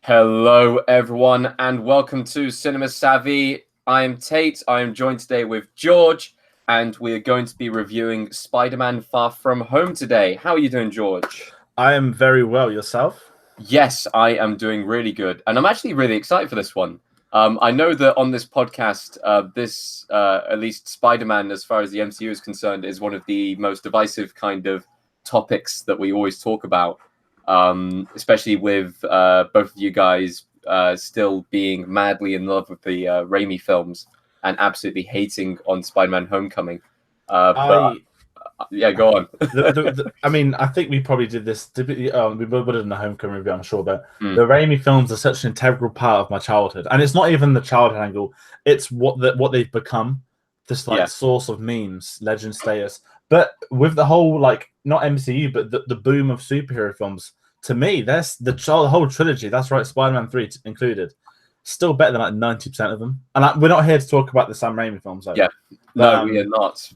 Hello, everyone, and welcome to Cinema Savvy. I am Tate. I am joined today with George, and we are going to be reviewing Spider-Man Far From Home today. How are you doing, George? I am very well. Yourself? Yes, I am doing really good, and I'm actually really excited for this one. I know that on this podcast, at least Spider-Man, as far as the MCU is concerned, is one of the most divisive kind of topics that we always talk about. Especially with both of you guys still being madly in love with the Raimi films and absolutely hating on Spider-Man: Homecoming. But I yeah, go on. I mean, I think we probably did this. We would have done the Homecoming review, I'm sure, but Mm, the Raimi films are such an integral part of my childhood, and it's not even the childhood angle; it's what they've become. This like yeah, source of memes, legend status. But with the whole like not MCU, but the boom of superhero films, to me, that's the whole trilogy. That's right, Spider-Man 3 included. Still better than like 90% of them. And we're not here to talk about the Sam Raimi films, though. yeah. But No, we are not.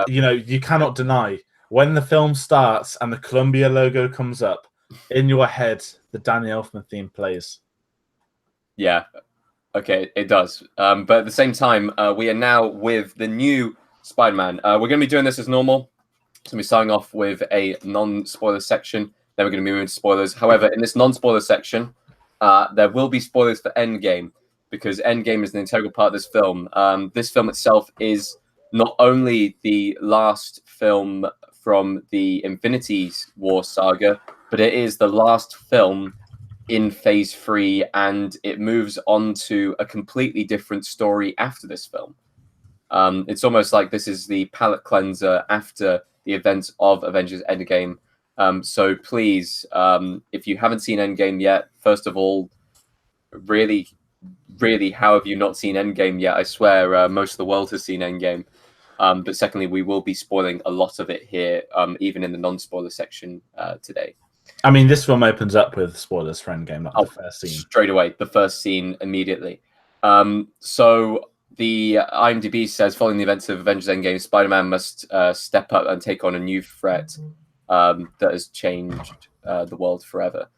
you cannot deny when the film starts and the Columbia logo comes up in your head, the Danny Elfman theme plays. Yeah, okay, it does. But at the same time, we are now with the new Spider-Man. We're going to be doing this as normal. So we're starting off with a non-spoiler section. Then we're going to be moving to spoilers. However, in this non-spoiler section, there will be spoilers for Endgame because Endgame is an integral part of this film. This film itself is not only the last film from the Infinity War saga, but it is the last film in Phase 3, and it moves on to a completely different story after this film. It's almost like this is the palate cleanser after the events of Avengers Endgame. So please, if you haven't seen Endgame yet, first of all, really, really, how have you not seen Endgame yet? I swear most of the world has seen Endgame. But secondly, we will be spoiling a lot of it here, even in the non-spoiler section today. I mean, this film opens up with spoilers for Endgame, not the first scene. Straight away, the first scene immediately. So the IMDb says, following the events of Avengers Endgame, Spider-Man must step up and take on a new threat that has changed the world forever.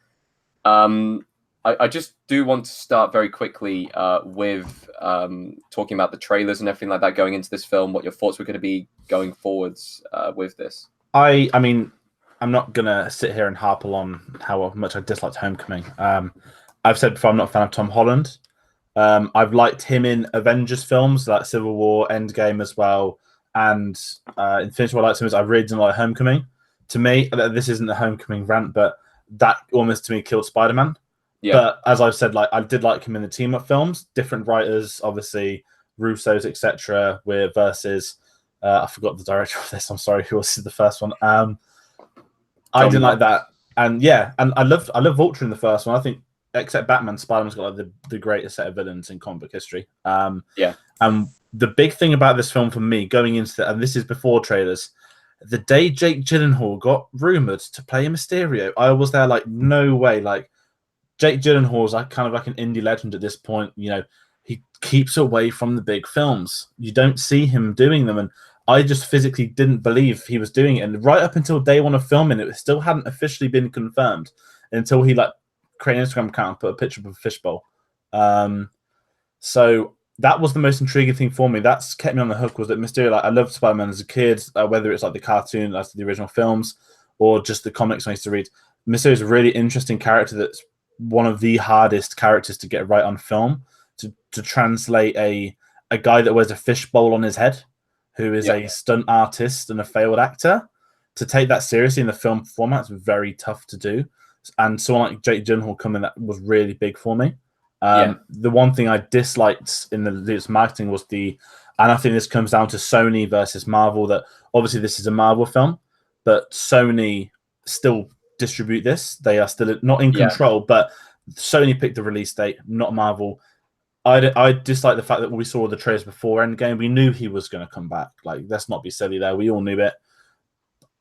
I just do want to start very quickly with talking about the trailers and everything like that going into this film, what your thoughts were going to be going forwards with this. I mean, I'm not gonna sit here and harp on how much I disliked Homecoming. I've said before I'm not a fan of Tom Holland. I've liked him in Avengers films like Civil War, Endgame as well, and Infinity War. I liked him as I really didn't like Homecoming. To me, this isn't a Homecoming rant, but that almost to me killed Spider-Man. Yeah, But as I've said, like I did like him in the team-up films, different writers, obviously Russo's, etc. Versus I forgot the director of this. I'm sorry, who was the first one? I didn't like that, and yeah, and I love Vulture in the first one. I think except Batman, Spider-Man's got like the greatest set of villains in comic book history. yeah, The big thing about this film for me going into and this is before trailers, the day Jake Gyllenhaal got rumored to play Mysterio, I was there like no way. Like Jake Gyllenhaal's like kind of like an indie legend at this point. You know, he keeps away from the big films. You don't see him doing them, and I just physically didn't believe he was doing it. And right up until day one of filming, it still hadn't officially been confirmed until he like created an Instagram account and put a picture of a fishbowl. So that was the most intriguing thing for me. That's kept me on the hook. Was that Mysterio? Like I loved Spider-Man as a kid, whether it's like the cartoon, as the original films, or just the comics I used to read. Mysterio is a really interesting character. That's one of the hardest characters to get right on film. To translate a guy that wears a fishbowl on his head, who is a stunt artist and a failed actor, to take that seriously in the film format is very tough to do. And someone like Jake Gyllenhaal coming, that was really big for me. The one thing I disliked in this marketing was and I think this comes down to Sony versus Marvel, that obviously this is a Marvel film, but Sony still distribute this. They are still not in control, but Sony picked the release date, not Marvel. I dislike the fact that when we saw the trailers before Endgame, we knew he was going to come back. Like, let's not be silly there. We all knew it.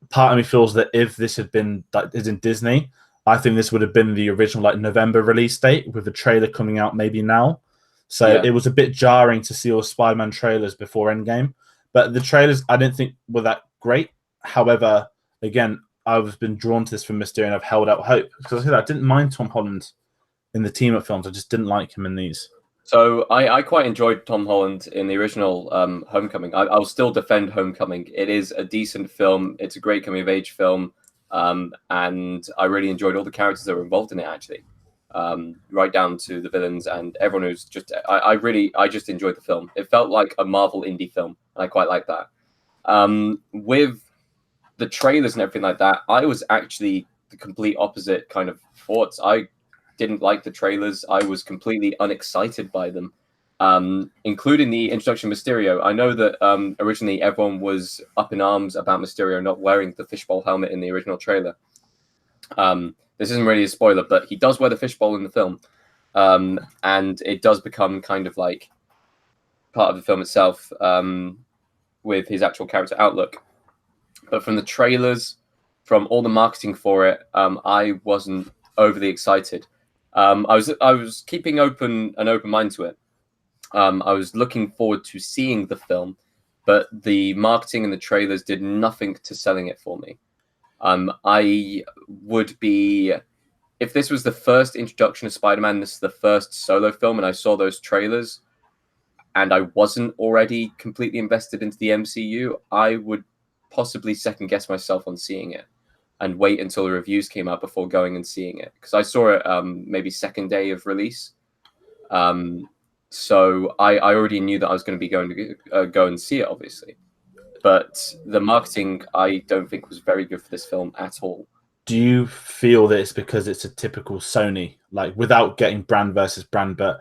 Part of me feels that if this had been is in Disney, I think this would have been the original like November release date with the trailer coming out maybe now. So it was a bit jarring to see all Spider-Man trailers before Endgame. But the trailers I didn't think were that great. However, again, I've been drawn to this from Mysterio and I've held out hope because I didn't mind Tom Holland in the team up films. I just didn't like him in these. So I quite enjoyed Tom Holland in the original Homecoming. I'll still defend Homecoming. It is a decent film. It's a great coming of age film, and I really enjoyed all the characters that were involved in it. Actually, right down to the villains and everyone who's just. I just enjoyed the film. It felt like a Marvel indie film, and I quite like that. With the trailers and everything like that, I was actually the complete opposite kind of thoughts. I didn't like the trailers. I was completely unexcited by them, including the introduction of Mysterio. I know that originally everyone was up in arms about Mysterio not wearing the fishbowl helmet in the original trailer. This isn't really a spoiler, but he does wear the fishbowl in the film, and it does become kind of like part of the film itself with his actual character outlook. But from the trailers, from all the marketing for it, I wasn't overly excited. I was keeping an open mind to it. I was looking forward to seeing the film, but the marketing and the trailers did nothing to selling it for me. I would be, if this was the first introduction of Spider-Man, this is the first solo film, and I saw those trailers, and I wasn't already completely invested into the MCU, I would possibly second guess myself on seeing it and wait until the reviews came out before going and seeing it, because I saw it maybe second day of release. So I already knew that I was going to be going to go and see it, obviously. But the marketing, I don't think, was very good for this film at all. Do you feel that it's because it's a typical Sony, like without getting brand versus brand, but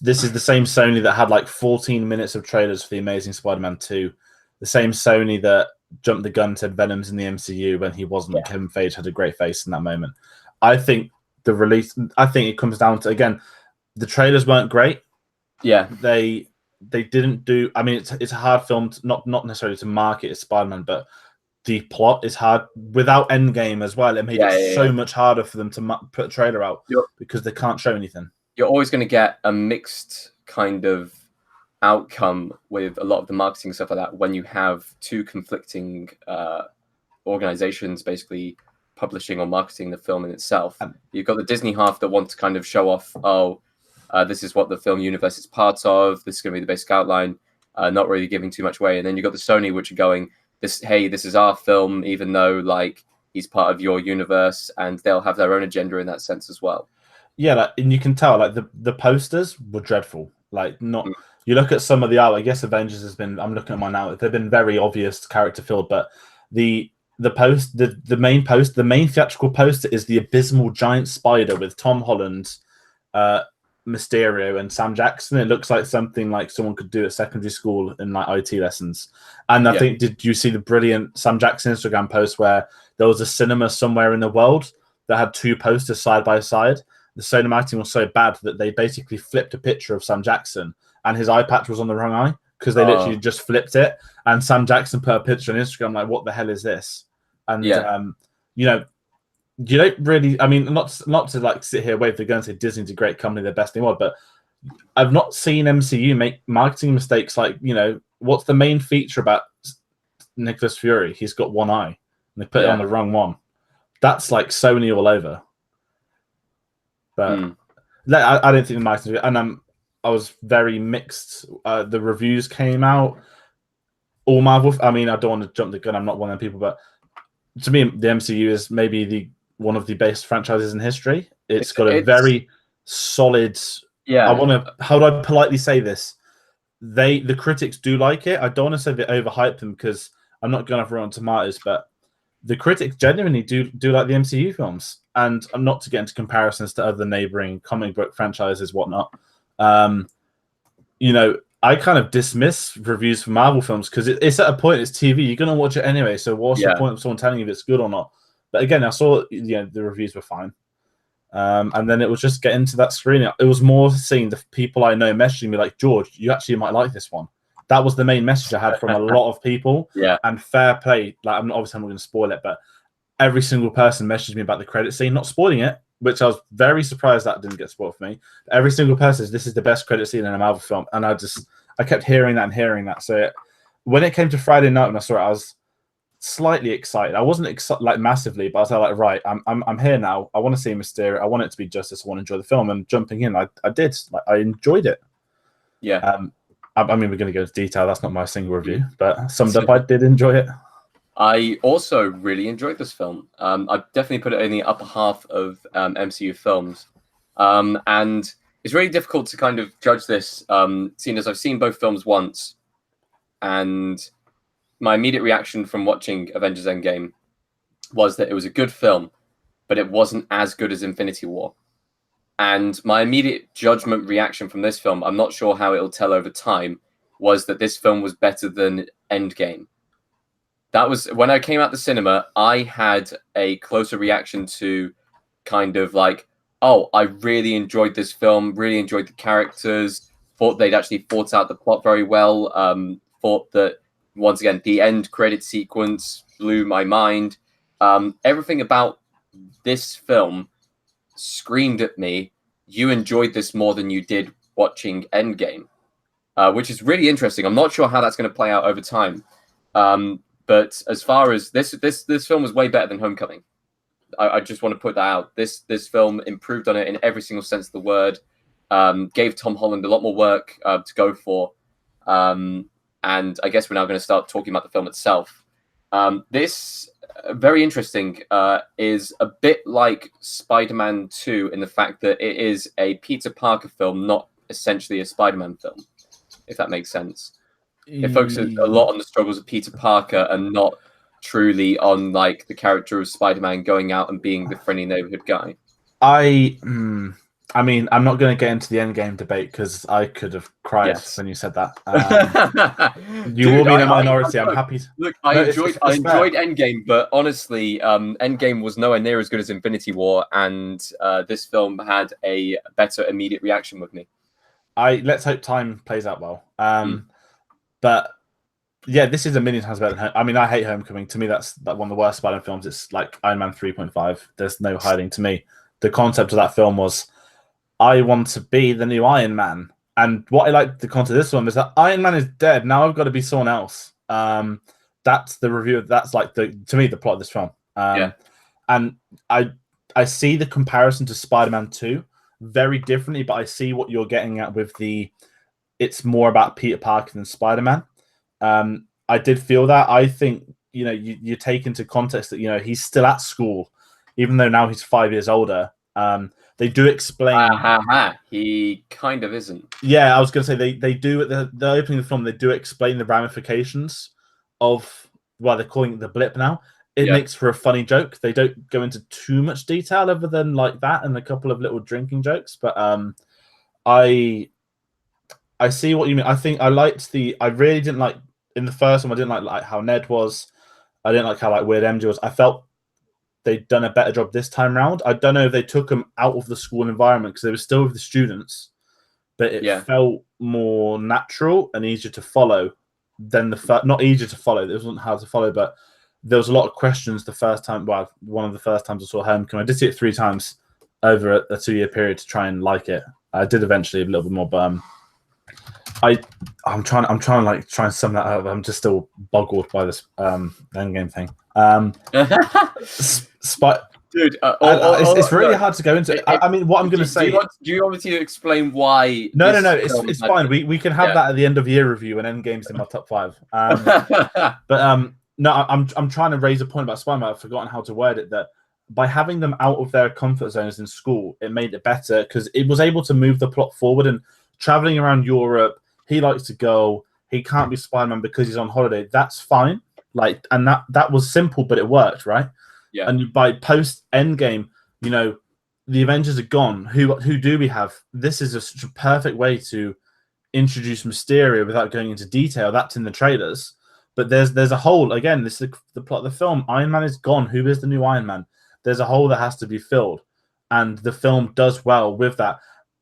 this is the same Sony that had like 14 minutes of trailers for The Amazing Spider-Man 2, the same Sony that jumped the gun, said Venom's in the MCU when he wasn't. Yeah. Kevin Feige had a great face in that moment. I think it comes down to, again, the trailers weren't great. Yeah. They didn't do, I mean, it's a hard film, not necessarily to market as Spider-Man, but the plot is hard. Without Endgame as well, it made it so much harder for them to put a trailer out because they can't show anything. You're always going to get a mixed kind of outcome with a lot of the marketing stuff like that when you have two conflicting organizations basically publishing or marketing the film in itself. You've got the Disney half that want to kind of show off, this is what the film universe is part of, this is going to be the basic outline, not really giving too much away. And then you've got the Sony, which are going, this is our film, even though like he's part of your universe, and they'll have their own agenda in that sense as well. Yeah, and you can tell like the posters were dreadful. Like you look at some of the art, I guess Avengers has been, I'm looking at mine now, they've been very obvious character filled, but the main theatrical poster is the abysmal giant spider with Tom Holland, Mysterio, and Sam Jackson. It looks like something like someone could do at secondary school in like IT lessons. And I think, did you see the brilliant Sam Jackson Instagram post where there was a cinema somewhere in the world that had two posters side by side? The Sony marketing was so bad that they basically flipped a picture of Sam Jackson and his eye patch was on the wrong eye because they literally just flipped it. And Sam Jackson put a picture on Instagram like, what the hell is this? And, you don't really, I mean, not to like sit here, wave the gun and say Disney's a great company, they're best in the world, but I've not seen MCU make marketing mistakes like, what's the main feature about Nicholas Fury? He's got one eye and they put it on the wrong one. That's like Sony all over. But I don't think the marketing, and I was very mixed. The reviews came out. All Marvel, I mean, I don't want to jump the gun, I'm not one of them people, but to me, the MCU is maybe one of the best franchises in history. It's got a very solid. Yeah. How do I politely say this? The critics do like it. I don't want to say they overhype them because I'm not going to run on tomatoes, but the critics genuinely do like the MCU films. And I'm not to get into comparisons to other neighboring comic book franchises, whatnot. I kind of dismiss reviews for Marvel films because it's at a point, it's TV, you're going to watch it anyway. So what's the point of someone telling you if it's good or not? But again, I saw the reviews were fine. And then it was just getting to that screen. It was more seeing the people I know messaging me like, George, you actually might like this one. That was the main message I had from a lot of people. Yeah. And fair play. Like, I'm not going to spoil it, but every single person messaged me about the credit scene, not spoiling it, which I was very surprised that didn't get spoiled for me. Every single person says this is the best credit scene in a Marvel film. And I kept hearing that. So when it came to Friday night when I saw it, I was slightly excited. I wasn't like massively, but I was like, right, I'm here now. I want to see Mysterio. I want it to be justice. I want to enjoy the film. And jumping in, I did. Like, I enjoyed it. Yeah. I mean, we're going to go into detail. That's not my single review, but summed up, I did enjoy it. I also really enjoyed this film. I definitely put it in the upper half of MCU films. And it's really difficult to kind of judge this, seeing as I've seen both films once. And my immediate reaction from watching Avengers Endgame was that it was a good film, but it wasn't as good as Infinity War. And my immediate judgment reaction from this film, I'm not sure how it'll tell over time, was that this film was better than Endgame. That was when I came out the cinema, I had a closer reaction to kind of like, oh, I really enjoyed this film, really enjoyed the characters, thought they'd actually thought out the plot very well, thought that, once again, the end credit sequence blew my mind. Everything about this film screamed at me, you enjoyed this more than you did watching Endgame, which is really interesting. I'm not sure how that's going to play out over time. But as far as this film was way better than Homecoming. I just want to put that out. This film improved on it in every single sense of the word. Gave Tom Holland a lot more work to go for. And I guess we're now going to start talking about the film itself. This, very interesting, is a bit like Spider-Man 2 in the fact that it is a Peter Parker film, not essentially a Spider-Man film, if that makes sense. It focuses a lot on the struggles of Peter Parker and not truly on like the character of Spider-Man going out and being the friendly neighborhood guy. I mean, I'm not going to get into the Endgame debate because I could have cried when you said that. You will be in a minority. I'm happy. Look, I enjoyed Endgame, but honestly, Endgame was nowhere near as good as Infinity War, and this film had a better immediate reaction with me. Let's hope time plays out well. But yeah, this is a million times better than I mean, I hate Homecoming. To me, that's one of the worst Spider-Man films. It's like Iron Man 3.5. There's no hiding to me. The concept of that film was, I want to be the new Iron Man. And what I like the concept of this one is that Iron Man is dead. Now I've got to be someone else. That's the review. That's like to me, the plot of this film. And I see the comparison to Spider-Man 2 very differently, but I see what you're getting at with it's more about Peter Parker than Spider-Man. I did feel that. I think, you take into context that, he's still at school, even though now he's 5 years older. They do explain. He kind of isn't. Yeah, I was going to say they do at the opening of the film. They do explain the ramifications of, well, they're calling it the blip now. It makes for a funny joke. They don't go into too much detail other than like that and a couple of little drinking jokes. But I see what you mean. I think I really didn't like in the first one. I didn't like how Ned was. I didn't like how like Weird MJ was. I felt they'd done a better job this time round. I don't know if they took them out of the school environment because they were still with the students, but it felt more natural and easier to follow than not easier to follow. It wasn't hard to follow, but there was a lot of questions the first time. Well, one of the first times I saw Homecoming, I did see it 3 times over a 2-year period to try and like it. I did eventually a little bit more, but I'm trying to like try and sum that up. I'm just still boggled by this Endgame thing. Dude, it's really hard to go into. I mean, what I'm going to say. Do you want me to explain why? No. It's fine. We can have that at the end of year review when Endgame's in my top 5. But no, I'm trying to raise a point about Spider-Man. I've forgotten how to word it. That by having them out of their comfort zones in school, it made it better because it was able to move the plot forward. And traveling around Europe, he likes to go. He can't be Spider-Man because he's on holiday. That's fine. Like, and that was simple, but it worked, right? Yeah. And by post Endgame, the Avengers are gone. Who do we have? This is such a perfect way to introduce Mysterio without going into detail. That's in the trailers. But there's a hole. Again, this is the plot of the film. Iron Man is gone. Who is the new Iron Man? There's a hole that has to be filled. And the film does well with that.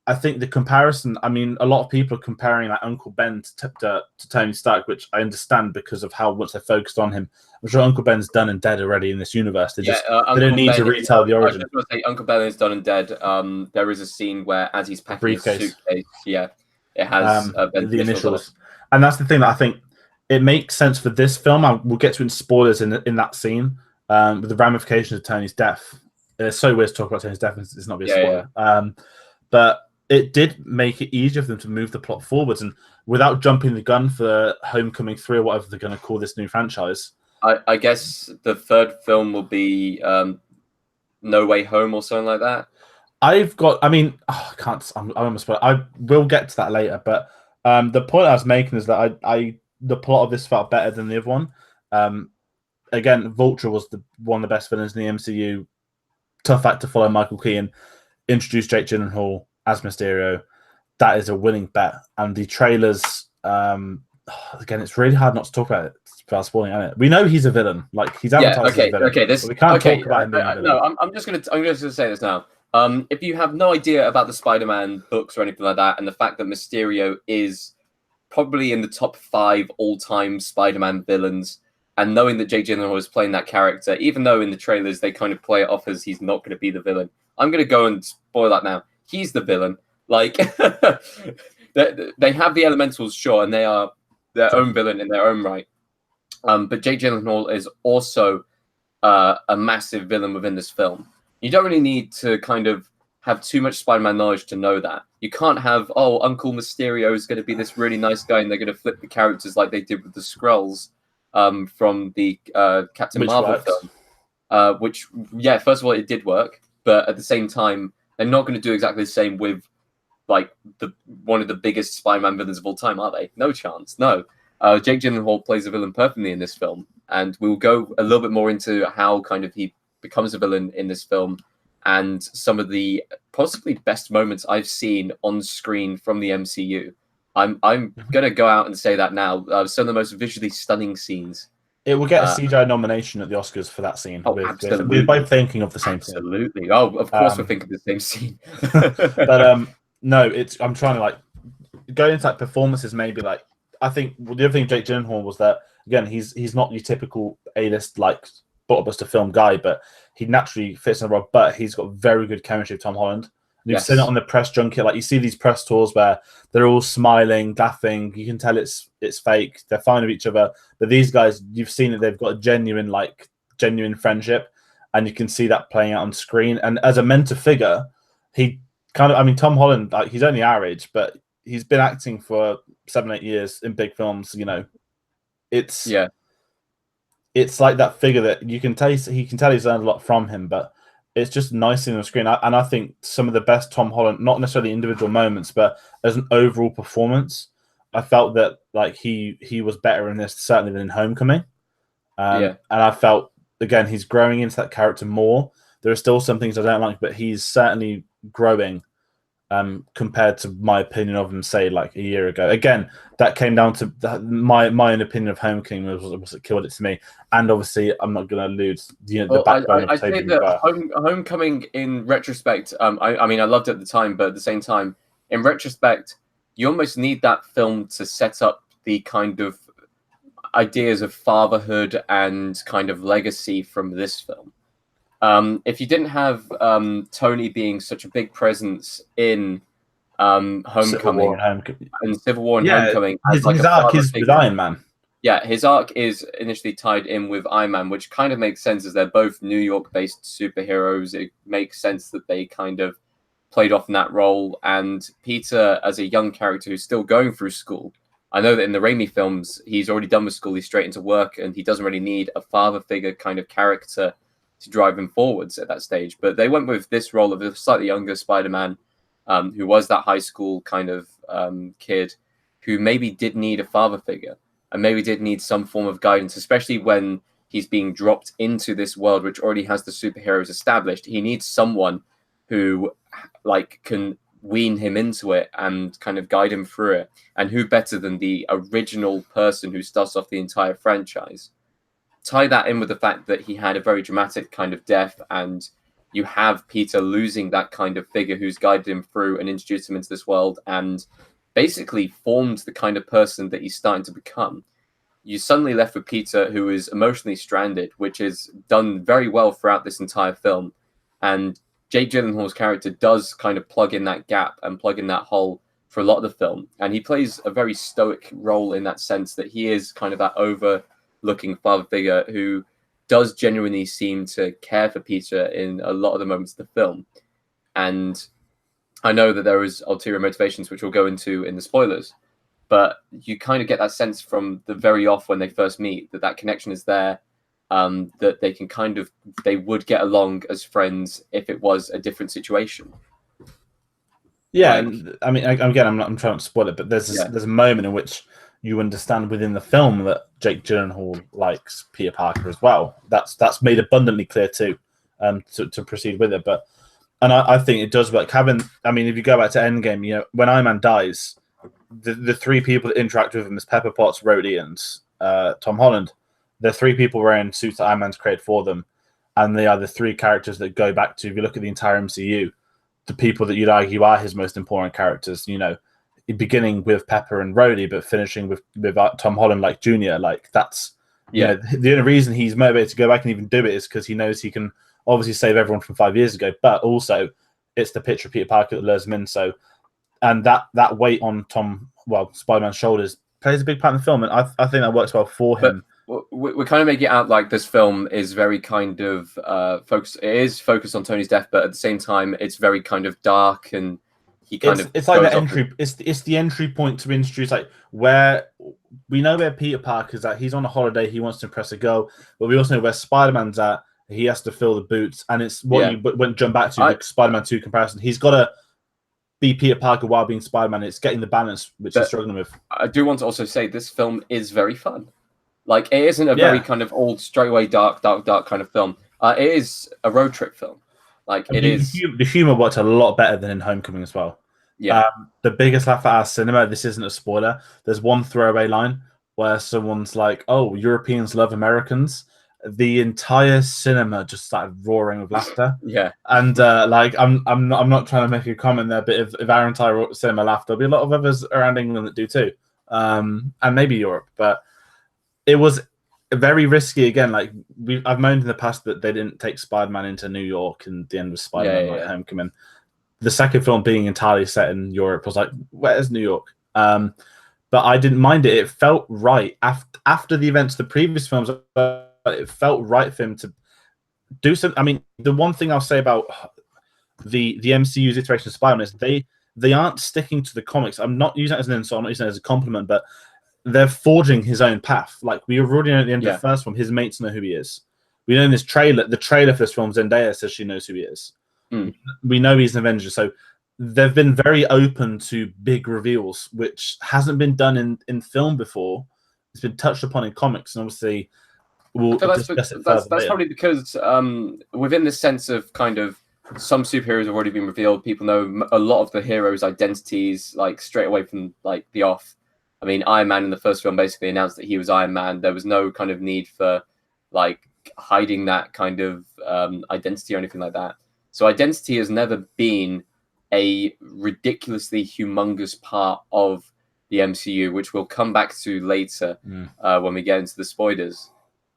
I think the comparison, I mean, a lot of people are comparing like Uncle Ben to Tony Stark, which I understand because of how much they focused on him. I'm sure Uncle Ben's done and dead already in this universe. They don't need to retell the origin. I was going to say Uncle Ben is done and dead. There is a scene where as he's packing his suitcase, it has the initials. And that's the thing that I think it makes sense for this film. We'll get to in spoilers in that scene with the ramifications of Tony's death. It's so weird to talk about Tony's death. It's not be a spoiler. But it did make it easier for them to move the plot forwards, and without jumping the gun for Homecoming 3 or whatever they're going to call this new franchise. I guess the third film will be No Way Home or something like that. I can't. I'm almost. I will get to that later, but the point I was making is that the plot of this felt better than the other one. Again, Vulture was one of the best villains in the MCU. Tough act to follow. Michael Keaton introduced Jake Gyllenhaal as Mysterio. That is a winning bet. And the trailers, again, it's really hard not to talk about it without spoiling it. We know he's a villain. Like he's advertised as a villain. Okay, we can't talk about him being a villain. No, I'm just gonna say this now. If you have no idea about the Spider-Man books or anything like that, and the fact that Mysterio is probably in the top 5 all-time Spider-Man villains, and knowing that Jake Gyllenhaal is playing that character, even though in the trailers they kind of play it off as he's not going to be the villain, I'm going to go and spoil that now. He's the villain. Like, they have the Elementals, sure, and they are their own villain in their own right. But Jake Gyllenhaal is also a massive villain within this film. You don't really need to kind of have too much Spider-Man knowledge to know that. You can't have, Uncle Mysterio is going to be this really nice guy and they're going to flip the characters like they did with the Skrulls from the Captain Marvel film. Which, first of all, it did work. But at the same time, they're not going to do exactly the same with like one of the biggest Spider-Man villains of all time, are they? No chance. No. Jake Gyllenhaal plays a villain perfectly in this film. And we'll go a little bit more into how kind of he becomes a villain in this film and some of the possibly best moments I've seen on screen from the MCU. I'm going to go out and say that now. Some of the most visually stunning scenes. It will get a CGI nomination at the Oscars for that scene. We're both thinking of the same scene. Absolutely. Oh, of course we're thinking of the same scene. But no, I'm trying to like go into like performances. Maybe like I think the other thing Jake Gyllenhaal was that again he's not your typical A-list like blockbuster film guy, but he naturally fits in the role. But he's got very good chemistry with Tom Holland. You've seen it on the press junket. Like you see these press tours where they're all smiling, laughing. You can tell it's fake. They're fine with each other. But these guys, you've seen that they've got a genuine friendship, and you can see that playing out on screen. And as a mentor figure, he kind of, Tom Holland, like he's only our age, but he's been acting for 7-8 years in big films. You know, it's like that figure that you can tell he's learned a lot from him, but it's just nice on the screen. And I think some of the best Tom Holland, not necessarily individual moments, but as an overall performance, I felt that like he was better in this certainly than in Homecoming. And I felt again he's growing into that character more. There are still some things I don't like, but he's certainly growing compared to my opinion of him, say like a year ago. Again, that came down to my own opinion of Homecoming was it killed it to me. And obviously, I'm not going to lose the backbone of Tobey Maguire. Homecoming, in retrospect, I loved it at the time, but at the same time, in retrospect, you almost need that film to set up the kind of ideas of fatherhood and kind of legacy from this film. If you didn't have Tony being such a big presence in Homecoming and Civil War and Homecoming, his arc is with Iron Man. Yeah, his arc is initially tied in with Iron Man, which kind of makes sense as they're both New York-based superheroes. It makes sense that they kind of played off in that role. And Peter, as a young character who's still going through school, I know that in the Raimi films, he's already done with school, he's straight into work, and he doesn't really need a father figure kind of character to drive him forwards at that stage. But they went with this role of a slightly younger Spider-Man, who was that high school kind of kid who maybe did need a father figure and maybe did need some form of guidance, especially when he's being dropped into this world which already has the superheroes established. He needs someone who like can wean him into it and kind of guide him through it. And who better than the original person who starts off the entire franchise? Tie that in with the fact that he had a very dramatic kind of death, and you have Peter losing that kind of figure who's guided him through and introduced him into this world and basically formed the kind of person that he's starting to become. You suddenly left with Peter, who is emotionally stranded, which is done very well throughout this entire film. And Jake Gyllenhaal's character does kind of plug in that gap and plug in that hole for a lot of the film, and he plays a very stoic role in that sense that he is kind of that overlooking father figure who does genuinely seem to care for Peter in a lot of the moments of the film. And I know that there is ulterior motivations, which we'll go into in the spoilers, but you kind of get that sense from the very off when they first meet that that connection is there, that they can they would get along as friends if it was a different situation. Yeah, and I mean, again, I'm trying to spoil it, but there's a moment in which you understand within the film that Jake Gyllenhaal likes Peter Parker as well. That's made abundantly clear too, to proceed with it. But I think it does work. I mean, if you go back to Endgame, you know, when Iron Man dies, the three people that interact with him is Pepper Potts, Rhodey, and Tom Holland. They're three people wearing suits that Iron Man's created for them, and they are the three characters that go back to, if you look at the entire MCU, the people that you'd argue are his most important characters. You know, beginning with Pepper and Rhodey, but finishing with Tom Holland like Junior. Like that's you know, the only reason he's motivated to go back and even do it is because he knows he can obviously save everyone from 5 years ago, but also it's the picture of Peter Parker that lures him in. So, and that weight on Spider-Man's shoulders plays a big part in the film, and I think that works well for him. We kind of make it out like this film is very kind of focused. It is focused on Tony's death, but at the same time, it's very kind of dark, and it's like the entry. It's the entry point to introduce like where we know where Peter Parker's at. He's on a holiday. He wants to impress a girl, but we also know where Spider-Man's at. He has to fill the boots, and it's what you went jump back to the Spider-Man 2 comparison. He's got to be Peter Parker while being Spider-Man. It's getting the balance which he's struggling with. I do want to also say this film is very fun. Like, it isn't a very kind of old, straightaway, dark kind of film. It is a road trip film. Like, it is. The humor worked a lot better than in Homecoming as well. Yeah. The biggest laugh at our cinema, this isn't a spoiler, there's one throwaway line where someone's like, "Oh, Europeans love Americans." The entire cinema just started roaring with laughter. Yeah. And like, I'm not trying to make a comment there, but if our entire cinema laughed, there'll be a lot of others around England that do too, and maybe Europe. But it was very risky again. Like I've moaned in the past that they didn't take Spider-Man into New York and the end of Spider-Man Homecoming. The second film being entirely set in Europe was like, where's New York? But I didn't mind it. It felt right after the events of the previous films. It felt right for him to do something. I mean, the one thing I'll say about the MCU's iteration of Spider-Man is they aren't sticking to the comics. I'm not using that as an insult. I'm not using it as a compliment, but they're forging his own path. Like we already know at the end of the first film, his mates know who he is. We know in this trailer, the trailer for this film, Zendaya says she knows who he is. We know he's an Avenger. So they've been very open to big reveals, which hasn't been done in film before. It's been touched upon in comics, and obviously we'll discuss it further. That's probably because within this sense of kind of some superheroes have already been revealed. People know a lot of the heroes' identities like straight away from like the off. I mean, Iron Man in the first film basically announced that he was Iron Man. There was no kind of need for like hiding that kind of identity or anything like that. So identity has never been a ridiculously humongous part of the MCU, which we'll come back to later when we get into the spoilers.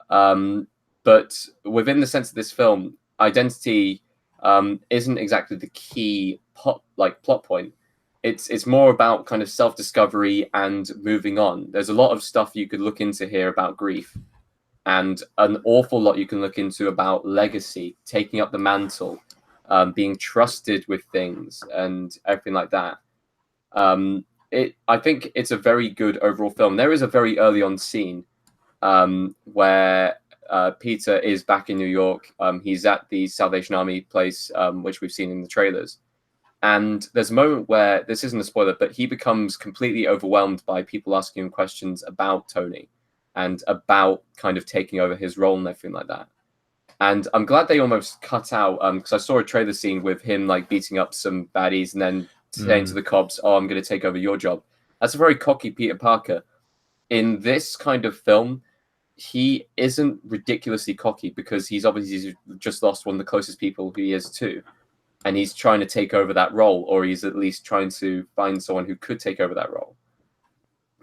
But within the sense of this film, identity isn't exactly the key plot point. It's more about kind of self-discovery and moving on. There's a lot of stuff you could look into here about grief, and an awful lot you can look into about legacy, taking up the mantle, being trusted with things, and everything like that. I think it's a very good overall film. There is a very early on scene where Peter is back in New York. He's at the Salvation Army place, which we've seen in the trailers. And there's a moment where, this isn't a spoiler, but he becomes completely overwhelmed by people asking him questions about Tony and about kind of taking over his role and everything like that. And I'm glad they almost cut out, because I saw a trailer scene with him like beating up some baddies and then saying to the cops, "Oh, I'm going to take over your job." That's a very cocky Peter Parker. In this kind of film, he isn't ridiculously cocky because he's obviously just lost one of the closest people who he is to. And he's trying to take over that role, or he's at least trying to find someone who could take over that role.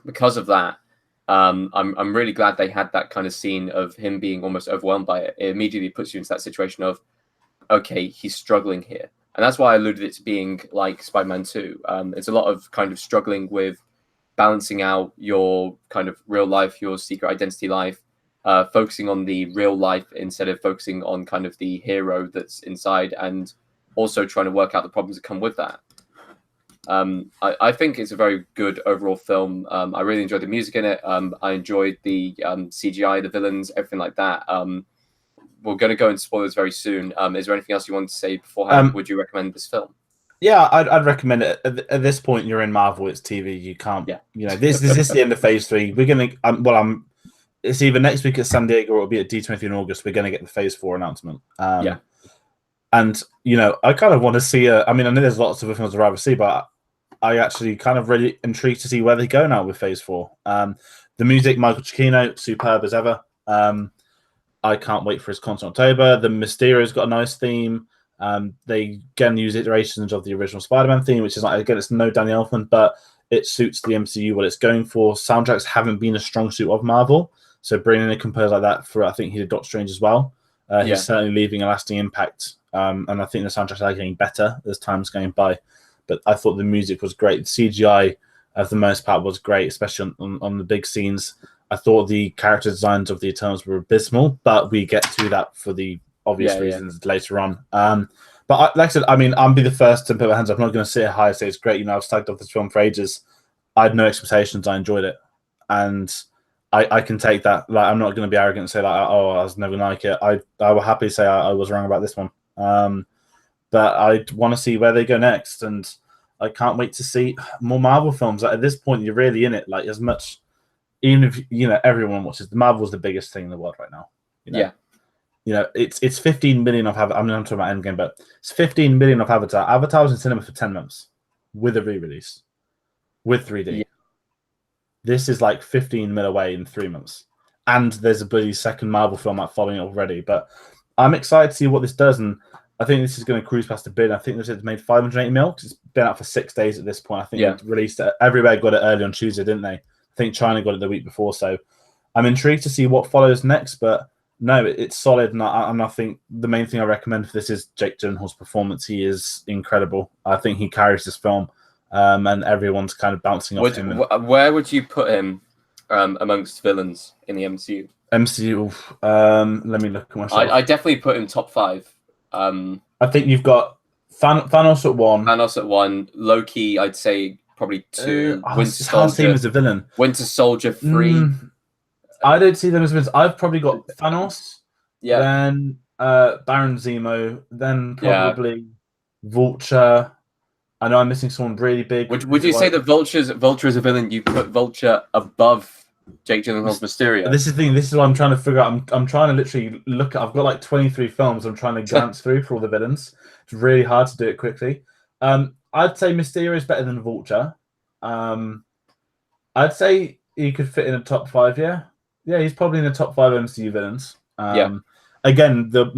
Because of that, I'm really glad they had that kind of scene of him being almost overwhelmed by it. It immediately puts you into that situation of, okay, he's struggling here. And that's why I alluded it to being like Spider-Man 2. It's a lot of kind of struggling with balancing out your kind of real life, your secret identity life, focusing on the real life instead of focusing on kind of the hero that's inside, and also trying to work out the problems that come with that. I think it's a very good overall film. I really enjoyed the music in it. I enjoyed the CGI, the villains, everything like that. We're going to go into spoilers very soon. Is there anything else you wanted to say beforehand? Would you recommend this film? Yeah, I'd recommend it. At this point, you're in Marvel. It's TV. You can't. Yeah. You know, this is the end of Phase 3. We're gonna. It's either next week at San Diego or it'll be at D23 in August. We're gonna get the Phase 4 announcement. Yeah. And you know, I kind of want to see. I mean, I know there's lots of other films I'd rather see, but I actually kind of really intrigued to see where they go now with Phase 4. The music, Michael Giacchino, superb as ever. I can't wait for his concert in October. The Mysterio's got a nice theme. They again use iterations of the original Spider-Man theme, which is like, again, it's no Danny Elfman, but it suits the MCU what it's going for. Soundtracks haven't been a strong suit of Marvel, so bringing in a composer like that for, I think he did Doctor Strange as well. He's certainly leaving a lasting impact, and I think the soundtracks are getting better as time's going by. But I thought the music was great. The CGI, for the most part, was great, especially on the big scenes. I thought the character designs of the Eternals were abysmal, but we get to that for the obvious reasons later on. But like I said, I mean, I'll be the first to put my hands up. I'm not going to sit high and say it's great. You know, I've slagged off this film for ages. I had no expectations. I enjoyed it. And I can take that. Like, I'm not going to be arrogant and say, like, oh, I was never like it. I will happily say I was wrong about this one. But I want to see where they go next. And I can't wait to see more Marvel films. Like, at this point, you're really in it. Like, as much, even if, you know, everyone watches, the Marvel's the biggest thing in the world right now. You know? Yeah. You know, it's 15 million of Avatar. I'm not talking about Endgame, but it's 15 million of Avatar. Avatar was in cinema for 10 months with a re-release, with 3D. Yeah. This is like 15 mil away in 3 months. And there's a bloody second Marvel film out following it already. But I'm excited to see what this does. And I think this is going to cruise past $1 billion. I think it's made 580 mil because it's been out for 6 days at this point. I think it released it. Everywhere got it early on Tuesday, didn't they? I think China got it the week before. So I'm intrigued to see what follows next. But no, it's solid. And I think the main thing I recommend for this is Jake Gyllenhaal's performance. He is incredible. I think he carries this film. And everyone's kind of bouncing off him. Where would you put him amongst villains in the MCU? Let me look at myself. I definitely put him top 5. I think you've got Thanos at 1. Thanos at 1. Loki, I'd say probably 2. Winter Soldier as a villain. Winter Soldier 3. I don't see them as villains. I've probably got Thanos. Yeah. Then Baron Zemo. Then probably Vulture. I know I'm missing someone really big. Would you say that Vulture is a villain? You put Vulture above Jake Gyllenhaal's Mysterio? This is the thing. This is what I'm trying to figure out. I'm trying to literally look at. I've got like 23 films. I'm trying to glance through for all the villains. It's really hard to do it quickly. I'd say Mysterio is better than Vulture. I'd say he could fit in a top 5. Yeah, he's probably in the top 5 MCU villains. Again, the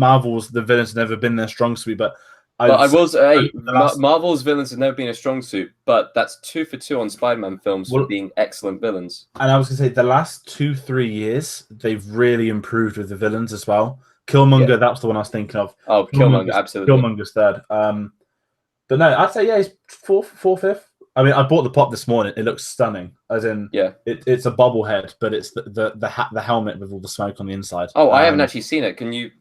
villains have never been their strong suit, but I will say Marvel's villains have never been a strong suit, but that's 2 for 2 on Spider-Man films for being excellent villains. And I was going to say the last 2-3 years, they've really improved with the villains as well. Killmonger, that's the one I was thinking of. Oh, Killmonger, absolutely. Killmonger's third. But no, I'd say he's fourth, fifth. I mean, I bought the pop this morning. It looks stunning. As in, it's a bobblehead, but it's the helmet with all the smoke on the inside. Oh, I haven't actually seen it. Do you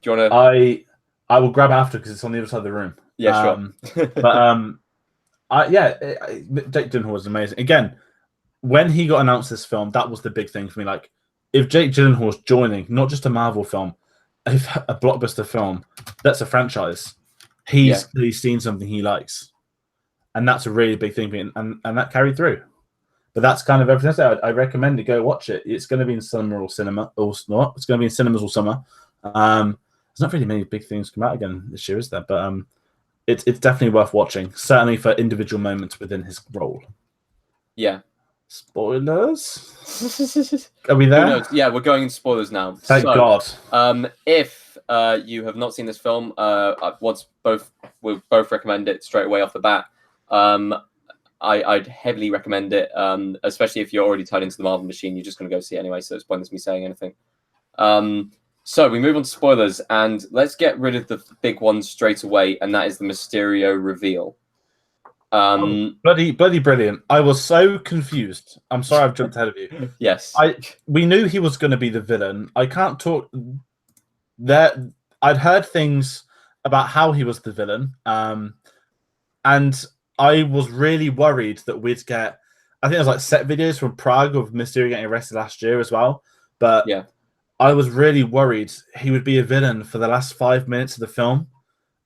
want to? I will grab after because it's on the other side of the room. Yeah, sure. But Jake Gyllenhaal was amazing. Again, when he got announced this film, that was the big thing for me. Like, if Jake Gyllenhaal's joining, not just a Marvel film, if a blockbuster film, that's a franchise. He's seen something he likes, and that's a really big thing for me, and that carried through. But that's kind of everything. I recommend it. Go watch it. It's going to be in cinema or cinema or not. It's going to be in cinemas all summer. There's not really many big things come out again this year, is there? But it's definitely worth watching. Certainly for individual moments within his role. Yeah. Spoilers? Are we there? Yeah, we're going into spoilers now. Thank God. If you have not seen this film, we'll both recommend it straight away off the bat. I'd heavily recommend it, especially if you're already tied into the Marvel machine. You're just going to go see it anyway, so it's pointless me saying anything. So we move on to spoilers, and let's get rid of the big one straight away, and that is the Mysterio reveal. Bloody brilliant! I was so confused. I'm sorry I've jumped ahead of you. Yes, we knew he was going to be the villain. I can't talk. I'd heard things about how he was the villain, and I was really worried that we'd get. I think it was like set videos from Prague of Mysterio getting arrested last year as well. But yeah, I was really worried he would be a villain for the last 5 minutes of the film,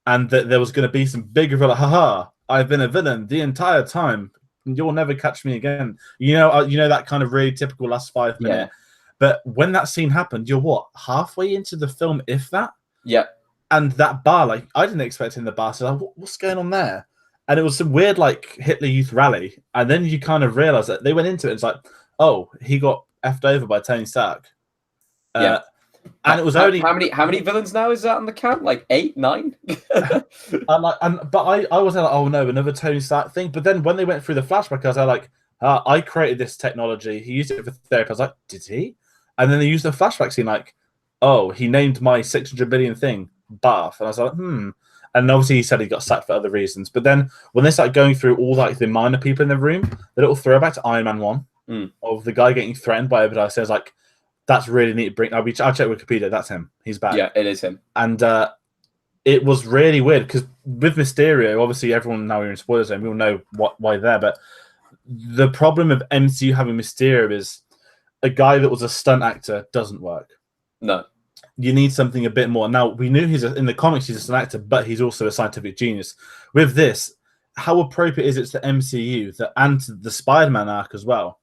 and that there was going to be some big reveal. Like, haha! I've been a villain the entire time. You'll never catch me again. You know that kind of really typical last 5 minutes. yeah. But when that scene happened, you're what, halfway into the film, if that? Yeah. And that bar, like, I didn't expect in the bar. So, like, what's going on there? And it was some weird, like, Hitler Youth rally. And then you kind of realize that they went into it. It's like, oh, he got effed over by Tony Stark. Yeah. And it was only how many villains now is that on the count? Like 8, 9? but I was like, oh no, another Tony Stark thing. But then when they went through the flashback, I was like, I created this technology. He used it for therapy. I was like, did he? And then they used the flashback scene, like, oh, he named my 600 billion thing Bath. And I was like, And obviously he said he got sacked for other reasons. But then when they started going through all like the minor people in the room, the little throwback to Iron Man 1 of the guy getting threatened by Obadiah says, like, that's really neat to bring. I'll check Wikipedia. That's him. He's back. Yeah, it is him. And it was really weird because with Mysterio, obviously everyone now we're in spoilers zone. We all know why there. But the problem of MCU having Mysterio is a guy that was a stunt actor doesn't work. No. You need something a bit more. Now, we knew in the comics he's a stunt actor, but he's also a scientific genius. With this, how appropriate is it to the MCU and to the Spider-Man arc as well?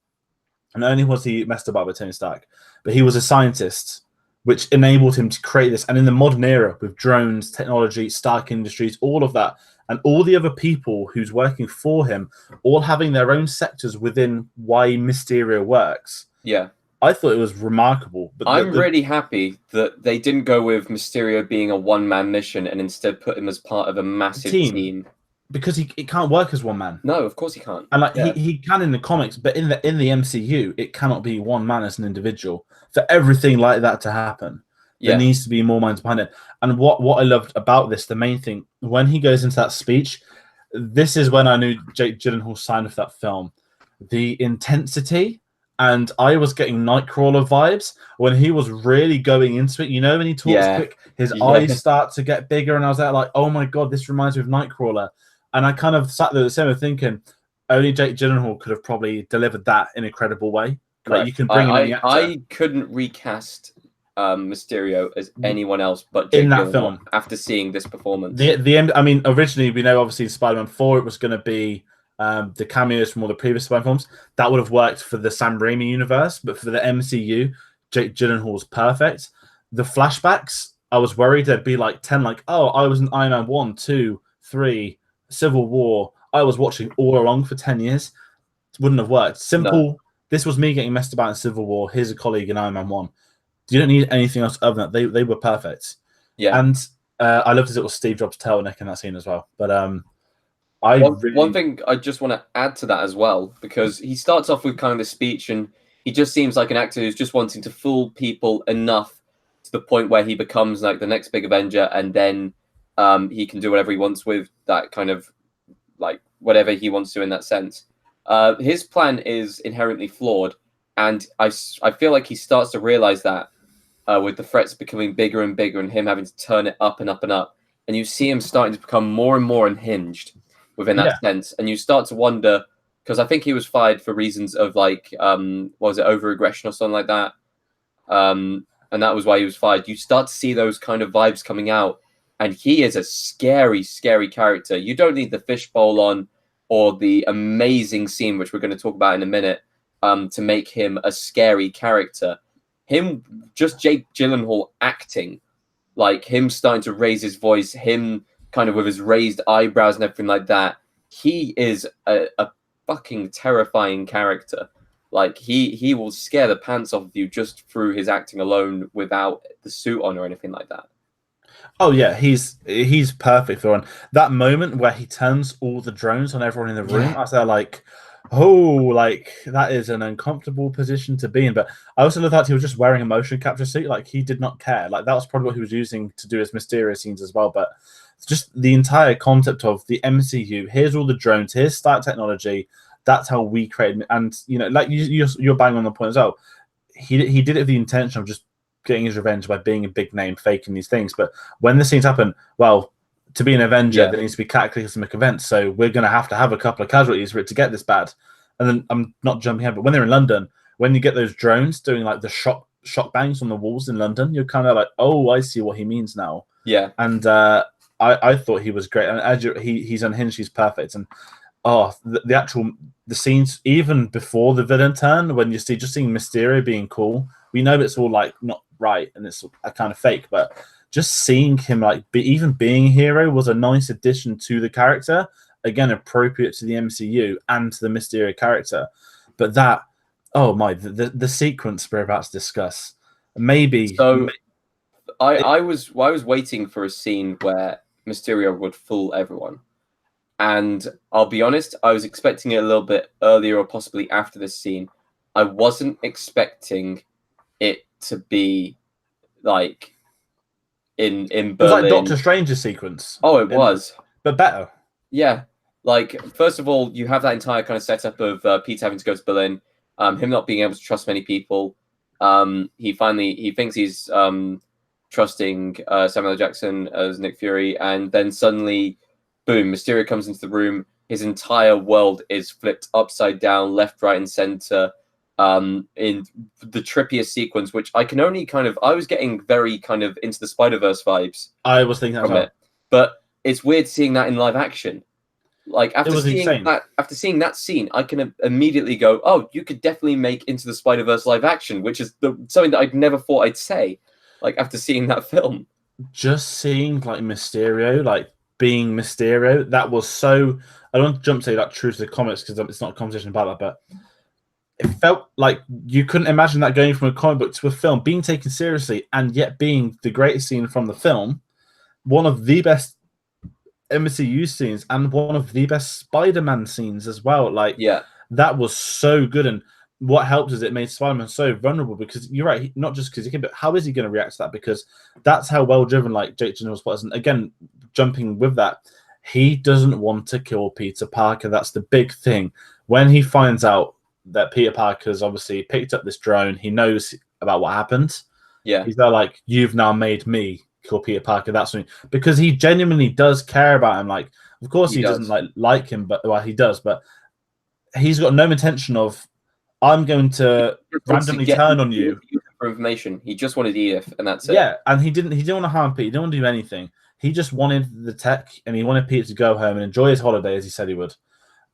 And not only was he messed about with Tony Stark, but he was a scientist, which enabled him to create this. And in the modern era, with drones, technology, Stark Industries, all of that, and all the other people who's working for him, all having their own sectors within why Mysterio works. Yeah. I thought it was remarkable. But I'm really happy that they didn't go with Mysterio being a one-man mission and instead put him as part of a massive team. Because he can't work as one man. No, of course he can't. And like he can in the comics, but in the MCU, it cannot be one man as an individual. For everything like that to happen, there needs to be more minds behind it. And what I loved about this, the main thing, when he goes into that speech, this is when I knew Jake Gyllenhaal signed for that film. The intensity, and I was getting Nightcrawler vibes when he was really going into it. You know, when he talks quick, his eyes start to get bigger, and I was like, oh my god, this reminds me of Nightcrawler. And I kind of sat there the same thinking, only Jake Gyllenhaal could have probably delivered that in a credible way. Like, you can bring in the actor. I couldn't recast Mysterio as anyone else but Jake in that film after seeing this performance. The end. I mean, originally we know obviously Spider-Man 4 it was going to be the cameos from all the previous Spider-Man films. That would have worked for the Sam Raimi universe, but for the MCU, Jake Gyllenhaal was perfect. The flashbacks, I was worried there'd be like 10, like, oh, I was in Iron Man 1, 2, 3. Civil War, I was watching all along for 10 years. It wouldn't have worked. Simple. No. This was me getting messed about in Civil War. Here's a colleague in Iron Man 1. You don't need anything else other than that. They were perfect. Yeah. And I loved his little Steve Jobs turtleneck in that scene as well. But one thing I just want to add to that as well, because he starts off with kind of this speech and he just seems like an actor who's just wanting to fool people enough to the point where he becomes like the next big Avenger, and then he can do whatever he wants with that kind of like whatever he wants to in that sense. His plan is inherently flawed, and I feel like he starts to realize that with the threats becoming bigger and bigger and him having to turn it up and up and up. And you see him starting to become more and more unhinged within that sense. And you start to wonder, because I think he was fired for reasons of like, what was it, over-aggression or something like that? And that was why he was fired. You start to see those kind of vibes coming out. And he is a scary, scary character. You don't need the fishbowl on or the amazing scene, which we're going to talk about in a minute, to make him a scary character. Him, just Jake Gyllenhaal acting, like him starting to raise his voice, him kind of with his raised eyebrows and everything like that. He is a fucking terrifying character. Like he will scare the pants off of you just through his acting alone without the suit on or anything like that. Oh yeah, he's perfect for one. That moment where he turns all the drones on everyone in the room, I was there like, like that is an uncomfortable position to be in. But I also love that he was just wearing a motion capture suit. Like he did not care. Like that was probably what he was using to do his mysterious scenes as well. But just the entire concept of the MCU. Here's all the drones. Here's Stark technology. That's how we created. And like you're bang on the point as well. He did it with the intention of just getting his revenge by being a big name, faking these things. But when the scenes happen, well, to be an Avenger, there needs to be cataclysmic events. So we're going to have a couple of casualties for it to get this bad. And then I'm not jumping ahead, but when they're in London, when you get those drones doing like the shock bangs on the walls in London, you're kind of like, oh, I see what he means now. Yeah. And I thought he was great. And as he's unhinged, he's perfect. And the scenes even before the villain turn, when just seeing Mysterio being cool, we know it's all like not right and it's a kind of fake, but just seeing him like even being a hero was a nice addition to the character. Again, appropriate to the MCU and to the Mysterio character. But that, oh my, the sequence we're about to discuss, maybe. So, I was waiting for a scene where Mysterio would fool everyone, and I'll be honest, I was expecting it a little bit earlier or possibly after this scene. I wasn't expecting it to be like in Berlin. It was like Doctor Strange's sequence. Oh, it was, but better. Yeah, like first of all, you have that entire kind of setup of Pete having to go to Berlin, him not being able to trust many people. He thinks he's trusting Samuel L. Jackson as Nick Fury, and then suddenly, boom, Mysterio comes into the room. His entire world is flipped upside down, left, right, and center. In the trippiest sequence, which I can only I was getting very kind of into the Spider-Verse vibes. I was thinking that from it, but it's weird seeing that in live action. Like after seeing that scene, I can immediately go, "Oh, you could definitely make Into the Spider-Verse live action," which is something that I'd never thought I'd say. Like after seeing that film, just seeing like Mysterio, like being Mysterio, that was so. I don't want to jump to that true to the comics because it's not a conversation about that, but it felt like you couldn't imagine that going from a comic book to a film, being taken seriously, and yet being the greatest scene from the film, one of the best MCU scenes, and one of the best Spider-Man scenes as well. Like, that was so good. And what helped is it made Spider-Man so vulnerable because you're right, not just because he can, but how is he going to react to that? Because that's how well driven like Jake Gyllenhaal's was. And again, jumping with that, he doesn't want to kill Peter Parker. That's the big thing. When he finds out that Peter Parker's obviously picked up this drone, he knows about what happened. Yeah, he's there like, you've now made me kill Peter Parker. That's what because he genuinely does care about him. Like, of course he doesn't like him, but well, he does. But he's got no intention of, I'm going to randomly turn on you for information. He just wanted Edith, and that's it. Yeah, and he didn't want to harm Pete. He didn't want to do anything. He just wanted the tech, and he wanted Pete to go home and enjoy his holiday as he said he would.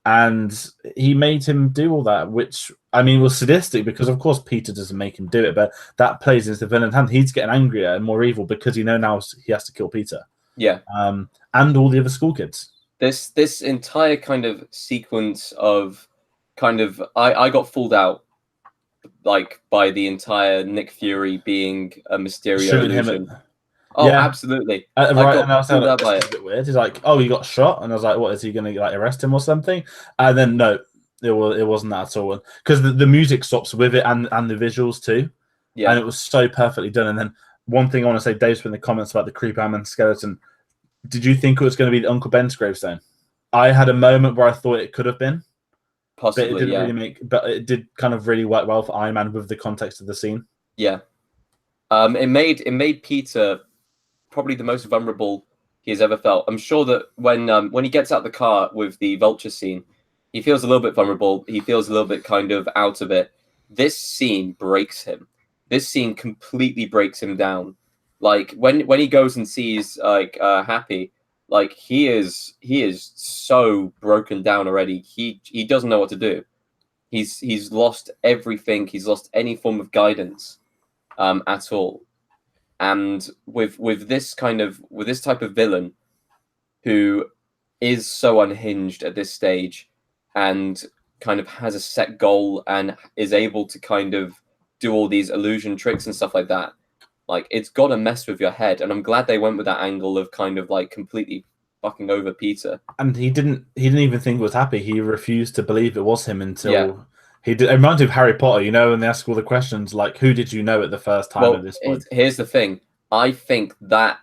And he made him do all that, which, I mean, was sadistic because, of course, Peter doesn't make him do it, but that plays into the villain's hand. He's getting angrier and more evil because now he has to kill Peter. Yeah. And all the other school kids. This entire kind of sequence of I got fooled out like by the entire Nick Fury being a Mysterio illusion. Oh, yeah, absolutely. Right, and I was like, that's a bit weird. He's like, "Oh, he got shot," and I was like, "What is he going to like arrest him or something?" And then no, it wasn't that at all. Because the music stops with it and the visuals too. Yeah, and it was so perfectly done. And then one thing I want to say, Dave's put in the comments about the creepy man skeleton. Did you think it was going to be Uncle Ben's gravestone? I had a moment where I thought it could have been, possibly. But it didn't really but it did kind of really work well for Iron Man with the context of the scene. Yeah, it made Peter probably the most vulnerable he has ever felt. I'm sure that when he gets out the car with the Vulture scene, he feels a little bit vulnerable. He feels a little bit kind of out of it. This scene breaks him. This scene completely breaks him down. Like when he goes and sees like Happy, like he is so broken down already. He doesn't know what to do. He's lost everything. He's lost any form of guidance at all. And with this type of villain who is so unhinged at this stage and kind of has a set goal and is able to kind of do all these illusion tricks and stuff like that, like it's got to mess with your head. And I'm glad they went with that angle of kind of like completely fucking over Peter. And he didn't even think it was Happy. He refused to believe it was him until he did. It reminds me of Harry Potter, you know, and they ask all the questions like, "Who did you know at the first time?" At this point, here's the thing. I think that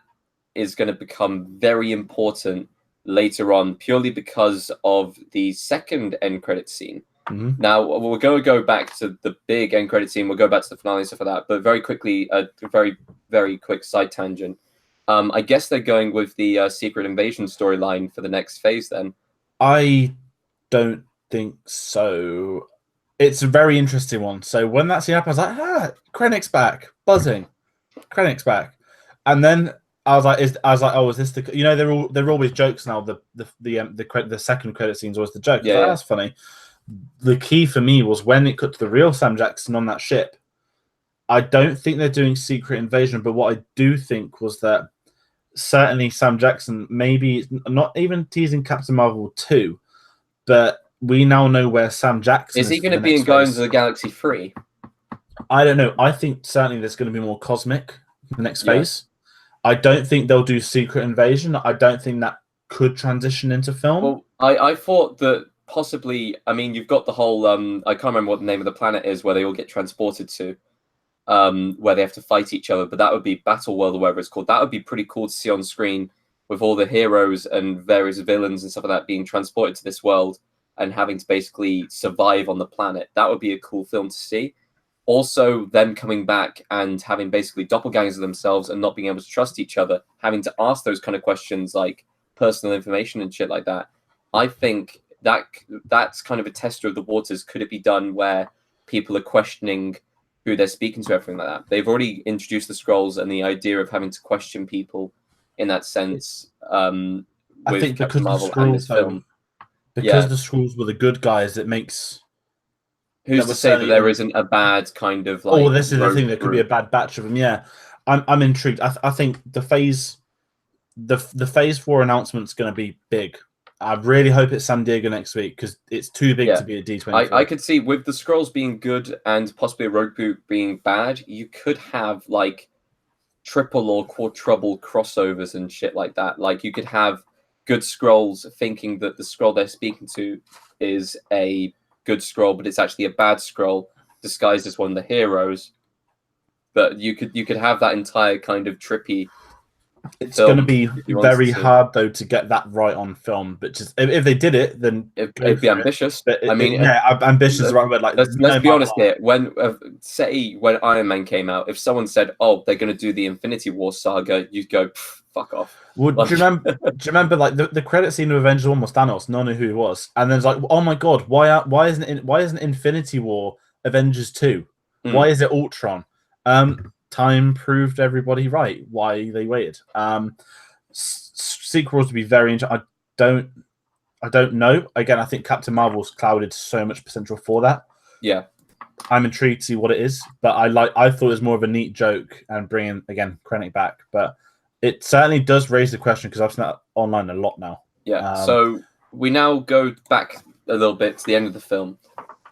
is going to become very important later on, purely because of the second end credit scene. Now we're going to go back to the big end credit scene. We'll go back to the finale and stuff like that. But very quickly, a very quick side tangent. I guess they're going with the secret invasion storyline for the next phase. Then I don't think so. It's a very interesting one. So when that scene happened, I was like, Krennic's back, buzzing, Krennic's back, and then I was like, oh, is this the? You know, they're always jokes now. The second credit scene's always the joke. Yeah, like, that's funny. The key for me was when it cut to the real Sam Jackson on that ship. I don't think they're doing secret invasion, but what I do think was that certainly Sam Jackson, maybe not even teasing Captain Marvel 2, but we now know where Sam Jackson is. Is he going to be in Guardians of the Galaxy 3? I don't know. I think certainly there's going to be more cosmic in the next phase. I don't think they'll do secret invasion. I don't think that could transition into film. Well, I thought that possibly, I mean, you've got the whole, I can't remember what the name of the planet is where they all get transported to, where they have to fight each other, but that would be Battle World or whatever it's called. That would be pretty cool to see on screen with all the heroes and various villains and stuff like that being transported to this world and having to basically survive on the planet. That would be a cool film to see. Also, them coming back and having basically doppelgangers of themselves and not being able to trust each other, having to ask those kind of questions like personal information and shit like that. I think that's kind of a tester of the waters. Could it be done where people are questioning who they're speaking to, everything like that? They've already introduced the Skrulls and the idea of having to question people in that sense. I think Captain Marvel and this film. Because the Skrulls were the good guys, it makes... Who's to say that there isn't a bad kind of like... Oh, this is the thing. There could be a bad batch of them. Yeah, I'm intrigued. I think the phase 4 announcement's going to be big. I really hope it's San Diego next week because it's too big to be a D23. I could see with the Skrulls being good and possibly a Rogue Boot being bad, you could have like triple or quadruple crossovers and shit like that. Like you could have good Skrulls thinking that the Skrull they're speaking to is a good Skrull, but it's actually a bad Skrull disguised as one of the heroes. But you could have that entire kind of trippy. It's going to be very hard though to get that right on film. But just if they did it, then it'd be ambitious. I mean, ambitious is the right word. Like, let's be honest here. When when Iron Man came out, if someone said, "Oh, they're going to do the Infinity War saga," you'd go, "Fuck off." Well, do you remember like the credit scene of Avengers 1 was Thanos? No one knew who he was, and then it's like, oh my god, why isn't Infinity War Avengers 2? Why is it Ultron? Time proved everybody right why they waited. Sequels would be very interesting. I don't know. Again, I think Captain Marvel's clouded so much potential for that. Yeah, I'm intrigued to see what it is, but I thought it was more of a neat joke and bringing again Krennic back, but it certainly does raise the question because I've seen that online a lot now. Yeah. So we now go back a little bit to the end of the film,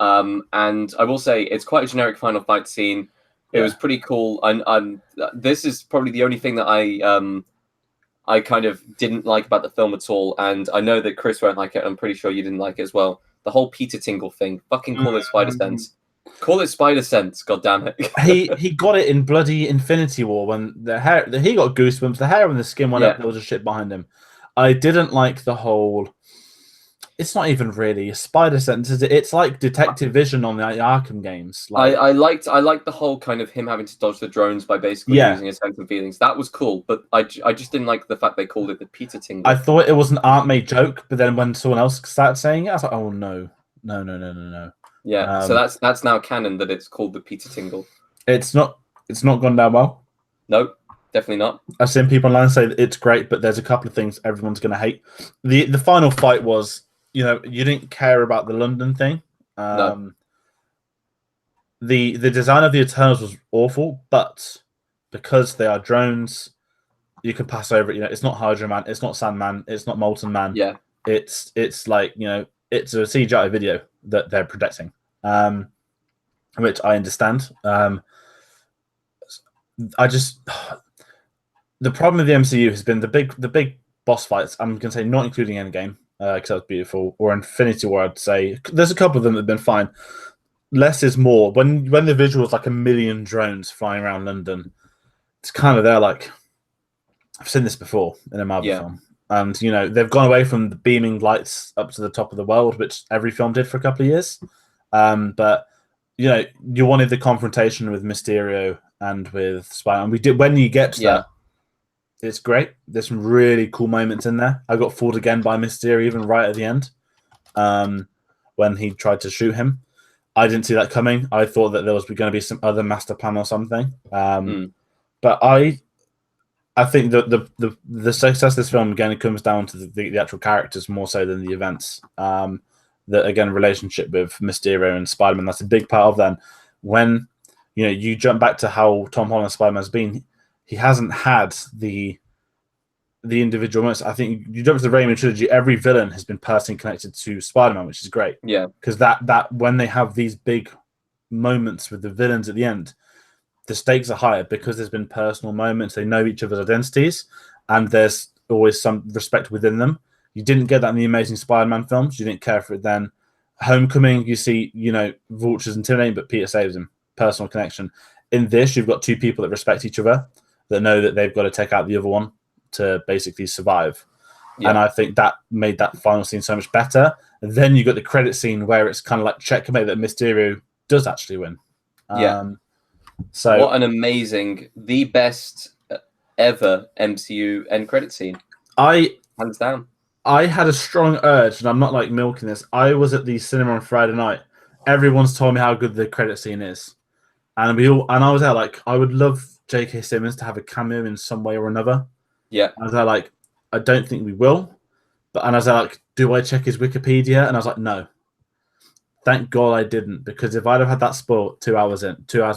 and I will say it's quite a generic final fight scene. It was pretty cool, and this is probably the only thing that I kind of didn't like about the film at all. And I know that Chris won't like it. I'm pretty sure you didn't like it as well. The whole Peter Tingle thing. Fucking call it Spider Sense. Call it Spider Sense. God damn it. he got it in bloody Infinity War when he got goosebumps. The hair and the skin went up. There was a shit behind him. I didn't like the whole. It's not even really a spider sense, is it? It's like Detective Vision on the Arkham games. Like, I liked the whole kind of him having to dodge the drones by basically using his sense of feelings. That was cool, but I just didn't like the fact they called it the Peter Tingle. I thought it was an Aunt May joke, but then when someone else started saying it, I was like, oh no. Yeah, so that's now canon that it's called the Peter Tingle. It's not gone down well. No, definitely not. I've seen people online say that it's great, but there's a couple of things everyone's going to hate. The final fight was. You didn't care about the London thing. No. The design of the Eternals was awful, but because they are drones, you can pass over it. It's not Hydra Man, it's not Sandman, it's not Molten Man. Yeah, it's like it's a CGI video that they're projecting, which I understand. The problem with the MCU has been the big boss fights, I'm going to say not including Endgame, because that was beautiful, or Infinity War, I'd say. There's a couple of them that have been fine. Less is more. When the visual is like a million drones flying around London, it's kind of there like, I've seen this before in a Marvel film. And, you know, they've gone away from the beaming lights up to the top of the world, which every film did for a couple of years. But, you know, you wanted the confrontation with Mysterio and with Spider-Man. We did. When you get to that, it's great. There's some really cool moments in there. I got fooled again by Mysterio, even right at the end, when he tried to shoot him. I didn't see that coming. I thought that there was going to be some other master plan or something. But I think the success of this film again, it comes down to the actual characters more so than the events. That again, relationship with Mysterio and Spider-Man, that's a big part of them. When you know you jump back to how Tom Holland Spider-Man's been, he hasn't had the individual moments. I think you jump to the Raimi trilogy, every villain has been personally connected to Spider-Man, which is great. Yeah, because that when they have these big moments with the villains at the end, the stakes are higher because there's been personal moments. They know each other's identities, and there's always some respect within them. You didn't get that in the Amazing Spider-Man films. You didn't care for it then. Homecoming, you see, you know, Vulture's intimidating, but Peter saves him. Personal connection. In this, you've got two people that respect each other, that know that they've got to take out the other one to basically survive. Yeah. And I think that made that final scene so much better. And then you got the credit scene where it's kind of like checkmate that Mysterio does actually win. So what an amazing, the best ever MCU end credit scene. Hands down. I had a strong urge, and I'm not like milking this. I was at the cinema on Friday night. Everyone's told me how good the credit scene is, and I was there like, I would love J.K. Simmons to have a cameo in some way or another. Yeah. I was there like, I don't think we will, and I was there like, do I check his Wikipedia? And I was like, no. Thank God I didn't, because if I'd have had that spoiled 2 hours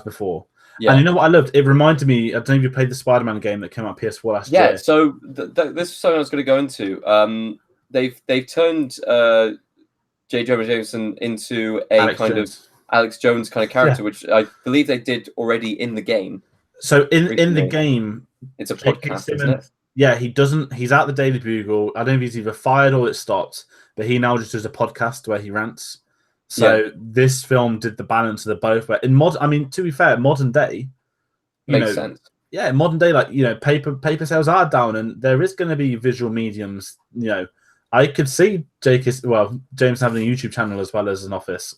before. Yeah. And you know what I loved? It reminded me, I don't know if you played the Spider-Man game that came out on PS4 last year. Yeah, so this is something I was going to go into. They've turned J. Jonah Jameson into a Alex Jones kind of character, which I believe they did already in the game. So in the game, it's a podcast, isn't it? Yeah, he's at the Daily Bugle. I don't know if he's either fired or it stopped, but he now just does a podcast where he rants. So this film did the balance of the both. But to be fair, modern day makes sense. Yeah, modern day, like, you know, paper sales are down, and there is going to be visual mediums. You know, I could see James having a YouTube channel as well as an office.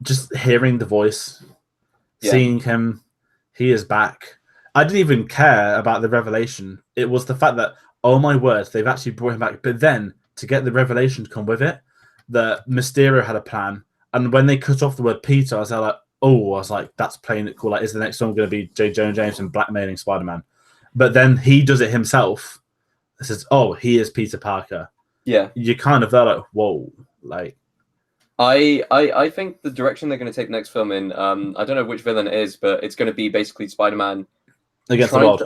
Just hearing the voice, seeing him, he is back. I didn't even care about the revelation. It was the fact that, oh my word, they've actually brought him back. But then to get the revelation to come with it, that Mysterio had a plan, and when they cut off the word Peter, I was like, that's playing it cool. Like, is the next song going to be J. Jonah Jameson blackmailing Spider-Man? But then he does it himself. It says, oh, he is Peter Parker. Yeah, you kind of there like, whoa, like. I think the direction they're going to take the next film in, I don't know which villain it is, but it's going to be basically Spider-Man against the world.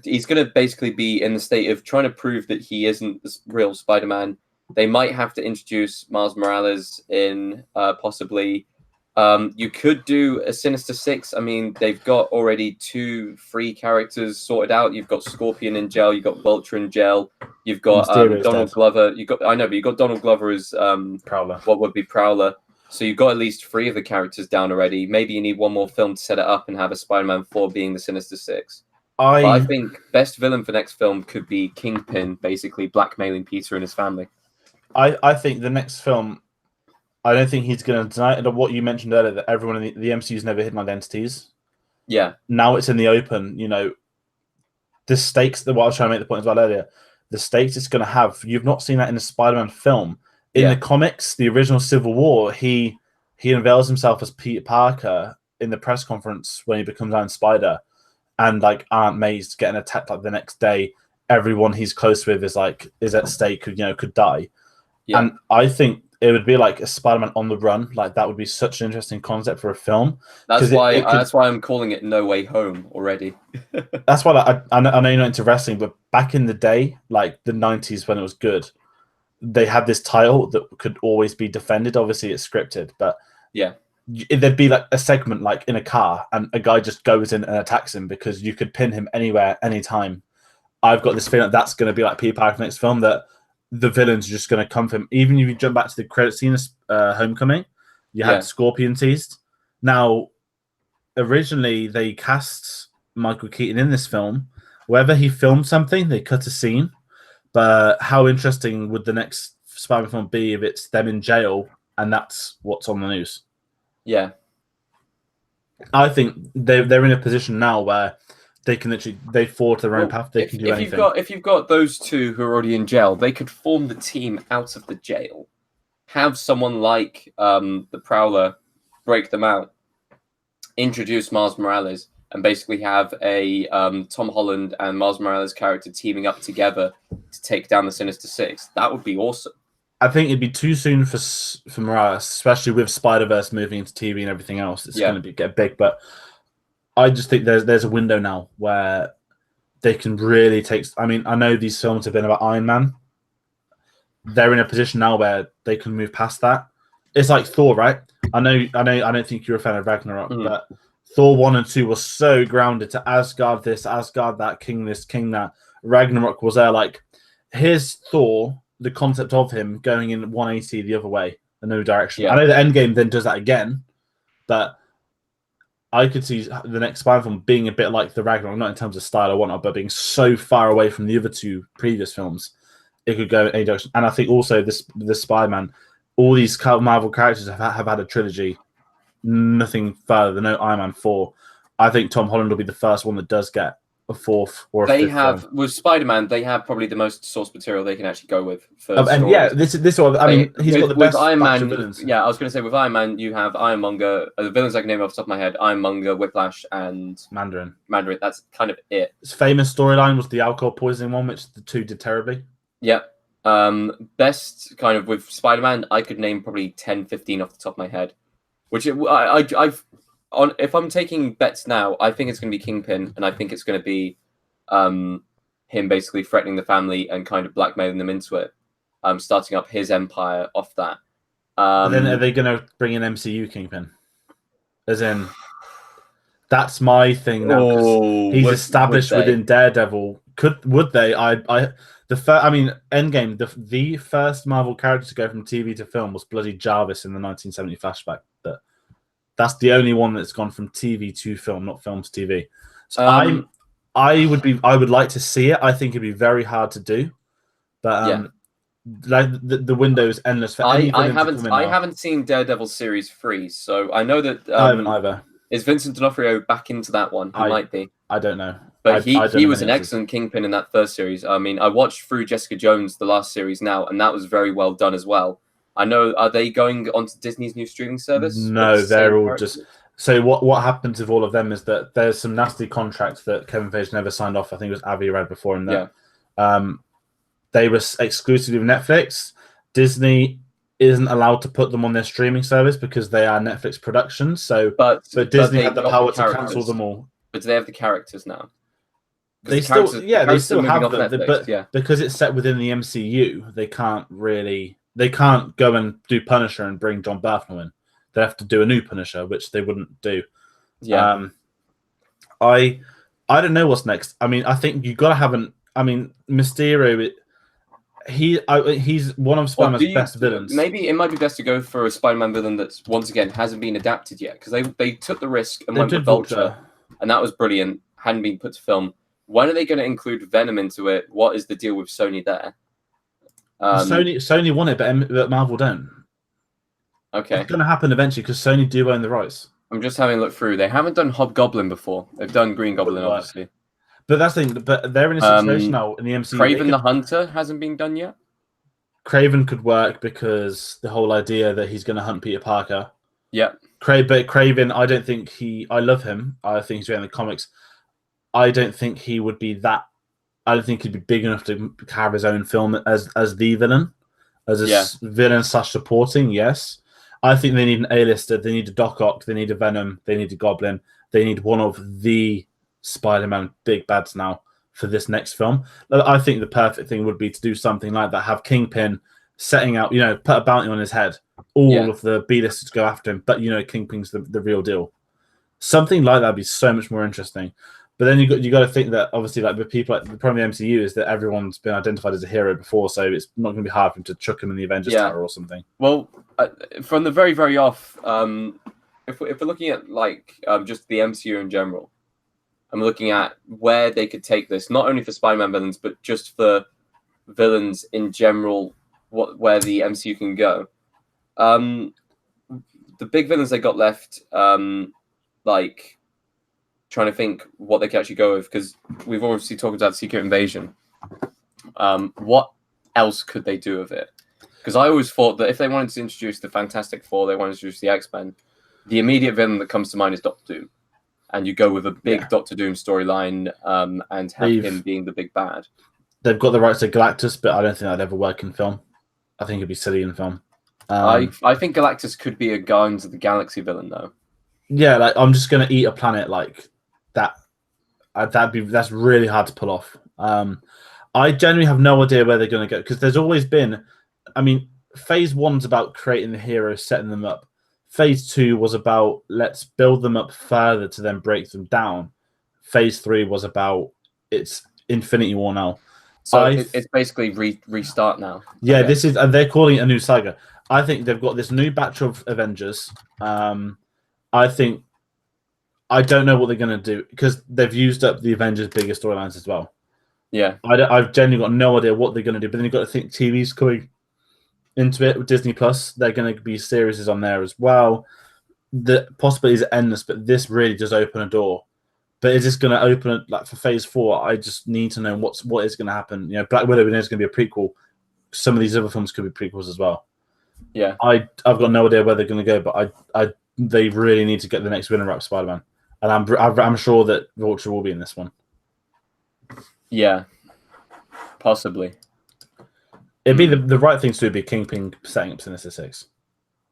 He's going to basically be in the state of trying to prove that he isn't the real Spider-Man. They might have to introduce Miles Morales in, possibly. You could do a Sinister Six. I mean, they've got already 2 free characters sorted out. You've got Scorpion in jail. You've got Vulture in jail. You've got Donald Glover. You've got Donald Glover as Prowler. What would be Prowler. So you've got at least 3 of the characters down already. Maybe you need one more film to set it up and have a Spider-Man 4 being the Sinister Six. But I think best villain for next film could be Kingpin, basically blackmailing Peter and his family. I think the next film, I don't think he's going to deny what you mentioned earlier, that everyone in the MCU's never hidden identities. Yeah. Now it's in the open, you know. The stakes, what I was trying to make the point as well earlier, the stakes it's going to have, you've not seen that in a Spider-Man film. In the comics, the original Civil War, he unveils himself as Peter Parker in the press conference when he becomes Iron Spider, and like Aunt May's getting attacked like the next day. Everyone he's close with is at stake, could die. Yeah. And I think it would be like a Spider-Man on the run. Like, that would be such an interesting concept for a film. That's why I'm calling it No Way Home already. That's why I know you're not into wrestling, but back in the day, like the 90s when it was good, they had this title that could always be defended. Obviously, it's scripted, but there'd be like a segment like in a car, and a guy just goes in and attacks him because you could pin him anywhere, anytime. I've got this feeling that's going to be like Peter Parker's next film, that the villains are just going to come from him. Even if you jump back to the credit scene of Homecoming, you had Scorpion teased. Now, originally they cast Michael Keaton in this film. Whether he filmed something, they cut a scene. But how interesting would the next Spider-Man film be if it's them in jail and that's what's on the news? Yeah. I think they're in a position now where they can literally they forge their own path. They can do anything. If you've got those two who are already in jail, they could form the team out of the jail. Have someone like the Prowler break them out, introduce Miles Morales, and basically have a Tom Holland and Miles Morales character teaming up together to take down the Sinister Six. That would be awesome. I think it'd be too soon for Morales, especially with Spider-Verse moving into TV and everything else. It's going to get big, but I just think there's a window now where they can really take. I mean, I know these films have been about Iron Man. They're in a position now where they can move past that. It's like Thor, right? I don't think you're a fan of Ragnarok, but Thor 1 and 2 was so grounded to Asgard this, Asgard that, King this, King that. Ragnarok was there like, here's Thor, the concept of him going in 180 the other way, a new direction. I know the Endgame then does that again, but I could see the next Spider-Man film being a bit like the Ragnarok, not in terms of style or whatnot, but being so far away from the other two previous films, it could go in any direction. And I think also this Spider-Man, all these Marvel characters have had a trilogy, nothing further than no Iron Man 4. I think Tom Holland will be the first one that does get a fourth or a fifth. They have with Spider-Man. They have probably the most source material they can actually go with. For and this one. I mean, he's got the best Iron Man villains. Yeah, I was going to say with Iron Man, you have Ironmonger. The villains I can name off the top of my head: Ironmonger, Whiplash, and Mandarin. That's kind of it. His famous storyline was the alcohol poisoning one, which the two did terribly. Yep. Best kind of with Spider-Man, I could name probably 10, 15 off the top of my head. Which if I'm taking bets now, I think it's going to be Kingpin, and I think it's going to be him basically threatening the family and kind of blackmailing them into it, starting up his empire off that. Then are they going to bring an MCU Kingpin? As in, that's my thing now. He's established within Daredevil. Would they? Endgame. The first Marvel character to go from TV to film was bloody Jarvis in the 1970 flashback. That's the only one that's gone from TV to film, not film to TV. So I would like to see it. I think it'd be very hard to do, but like the window is endless for any I haven't seen Daredevil series 3, so I know that I haven't either. Is Vincent D'Onofrio back into that one? He might be. I don't know. But he was an excellent Kingpin in that first series. I mean, I watched through Jessica Jones, the last series now, and that was very well done as well. I know, are they going onto Disney's new streaming service? No, they're all just... So what happens with all of them is that there's some nasty contracts that Kevin Feige never signed off. I think it was Avi read before him there. They were exclusively with Netflix. Disney isn't allowed to put them on their streaming service because they are Netflix productions. But Disney had the power to cancel them all. But do they have the characters now? They still have them, but because it's set within the MCU, they can't go and do Punisher and bring John Bernthal in. They have to do a new Punisher, which they wouldn't do. Yeah. I don't know what's next. I mean, I think you got to have Mysterio. He's one of Spider-Man's best villains. Maybe it might be best to go for a Spider-Man villain that's once again hasn't been adapted yet, because they took the risk and went with Vulture, and that was brilliant. Hadn't been put to film. When are they going to include Venom into it? What is the deal with Sony there? Sony want it, but Marvel don't. Okay. It's going to happen eventually because Sony do own the rights. I'm just having a look through. They haven't done Hobgoblin before. They've done Green Goblin, obviously. But that's the thing. But they're in a situation now in the MCU. Craven the Hunter hasn't been done yet. Craven could work because the whole idea that he's going to hunt Peter Parker. Yeah. But Craven, I don't think I love him. I think he's great in the comics. I don't think he would be that. I don't think he'd be big enough to have his own film as the villain, as a villain / supporting. Yes, I think they need an A-lister. They need a Doc Ock. They need a Venom. They need a Goblin. They need one of the Spider-Man big bads now for this next film. I think the perfect thing would be to do something like that. Have Kingpin setting out, put a bounty on his head. All of the B-listers go after him, but Kingpin's the real deal. Something like that would be so much more interesting. But then you got to think that obviously, like, the people, like, the problem with the MCU is that everyone's been identified as a hero before, so it's not going to be hard for him to chuck him in the Avengers Tower or something. Well, from the very, very off, if we're looking at like just the MCU in general, I'm looking at where they could take this, not only for Spider-Man villains, but just for villains in general, where the MCU can go. The big villains they got left, like, trying to think what they could actually go with, because we've obviously talked about Secret Invasion. What else could they do with it? Because I always thought that if they wanted to introduce the Fantastic Four, they wanted to introduce the X-Men, the immediate villain that comes to mind is Doctor Doom. And you go with a big Doctor Doom storyline and have him being the big bad. They've got the rights to Galactus, but I don't think that'd ever work in film. I think it'd be silly in film. I think Galactus could be a Guardians of the Galaxy villain, though. Yeah, like, I'm just gonna eat a planet like that. That's really hard to pull off. I genuinely have no idea where they're gonna go, because there's always been. I mean, Phase 1's about creating the heroes, setting them up. Phase 2 was about let's build them up further to then break them down. Phase 3 was about it's Infinity War now. So it's basically restart now. Yeah, this is, and they're calling it a new saga. I think they've got this new batch of Avengers. I think I don't know what they're going to do, because they've used up the Avengers' biggest storylines as well. Yeah, I've genuinely got no idea what they're going to do. But then you've got to think TV's coming into it with Disney Plus. They're going to be series on there as well. The possibilities are endless, but this really does open a door. But is this going to open it, like, for Phase 4? I just need to know what is going to happen. You know, Black Widow is going to be a prequel. Some of these other films could be prequels as well. Yeah, I've got no idea where they're going to go, but they really need to get the next winner wrap Spider-Man, and I'm sure that Vulture will be in this one. Yeah, possibly. It'd be the right thing to do. Would be Kingpin setting up Sinister Six.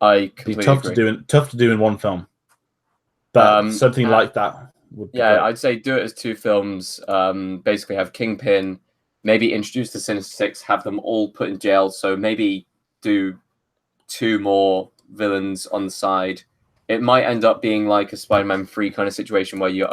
I completely agree. Tough to do in one film, but something like that would be great. I'd say do it as two films. Basically have Kingpin, maybe introduce the Sinister Six, have them all put in jail. So maybe do 2 more villains on the side. It might end up being like a Spider-Man 3 kind of situation where you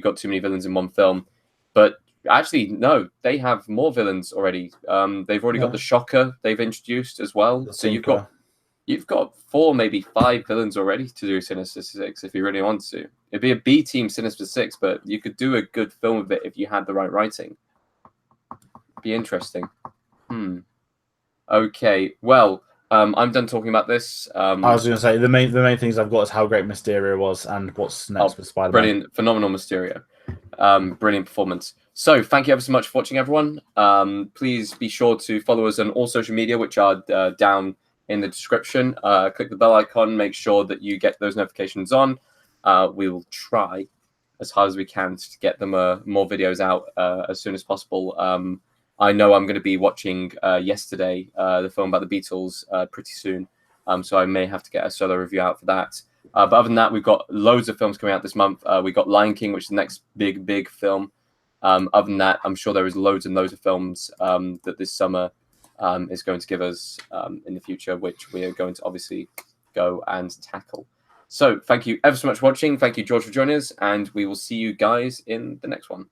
got too many villains in one film. But actually, no, they have more villains already. They've already got the Shocker they've introduced as well. So you've got 4, maybe 5 villains already to do Sinister Six if you really want to. It'd be a B team Sinister Six, but you could do a good film with it if you had the right writing. Be interesting. Okay, well, I'm done talking about this. I was going to say the main things I've got is how great Mysterio was and what's next with Spider-Man. Brilliant, phenomenal Mysterio. Brilliant performance. So thank you ever so much for watching, everyone. Please be sure to follow us on all social media, which are down in the description. Click the bell icon. Make sure that you get those notifications on. We will try as hard as we can to get them more videos out as soon as possible. I know I'm going to be watching yesterday the film about the Beatles pretty soon, so I may have to get a solo review out for that. But other than that, we've got loads of films coming out this month. We've got Lion King, which is the next big film. Other than that, I'm sure there is loads and loads of films that this summer is going to give us in the future, which we are going to obviously go and tackle. So thank you ever so much for watching. Thank you, George, for joining us, and we will see you guys in the next one.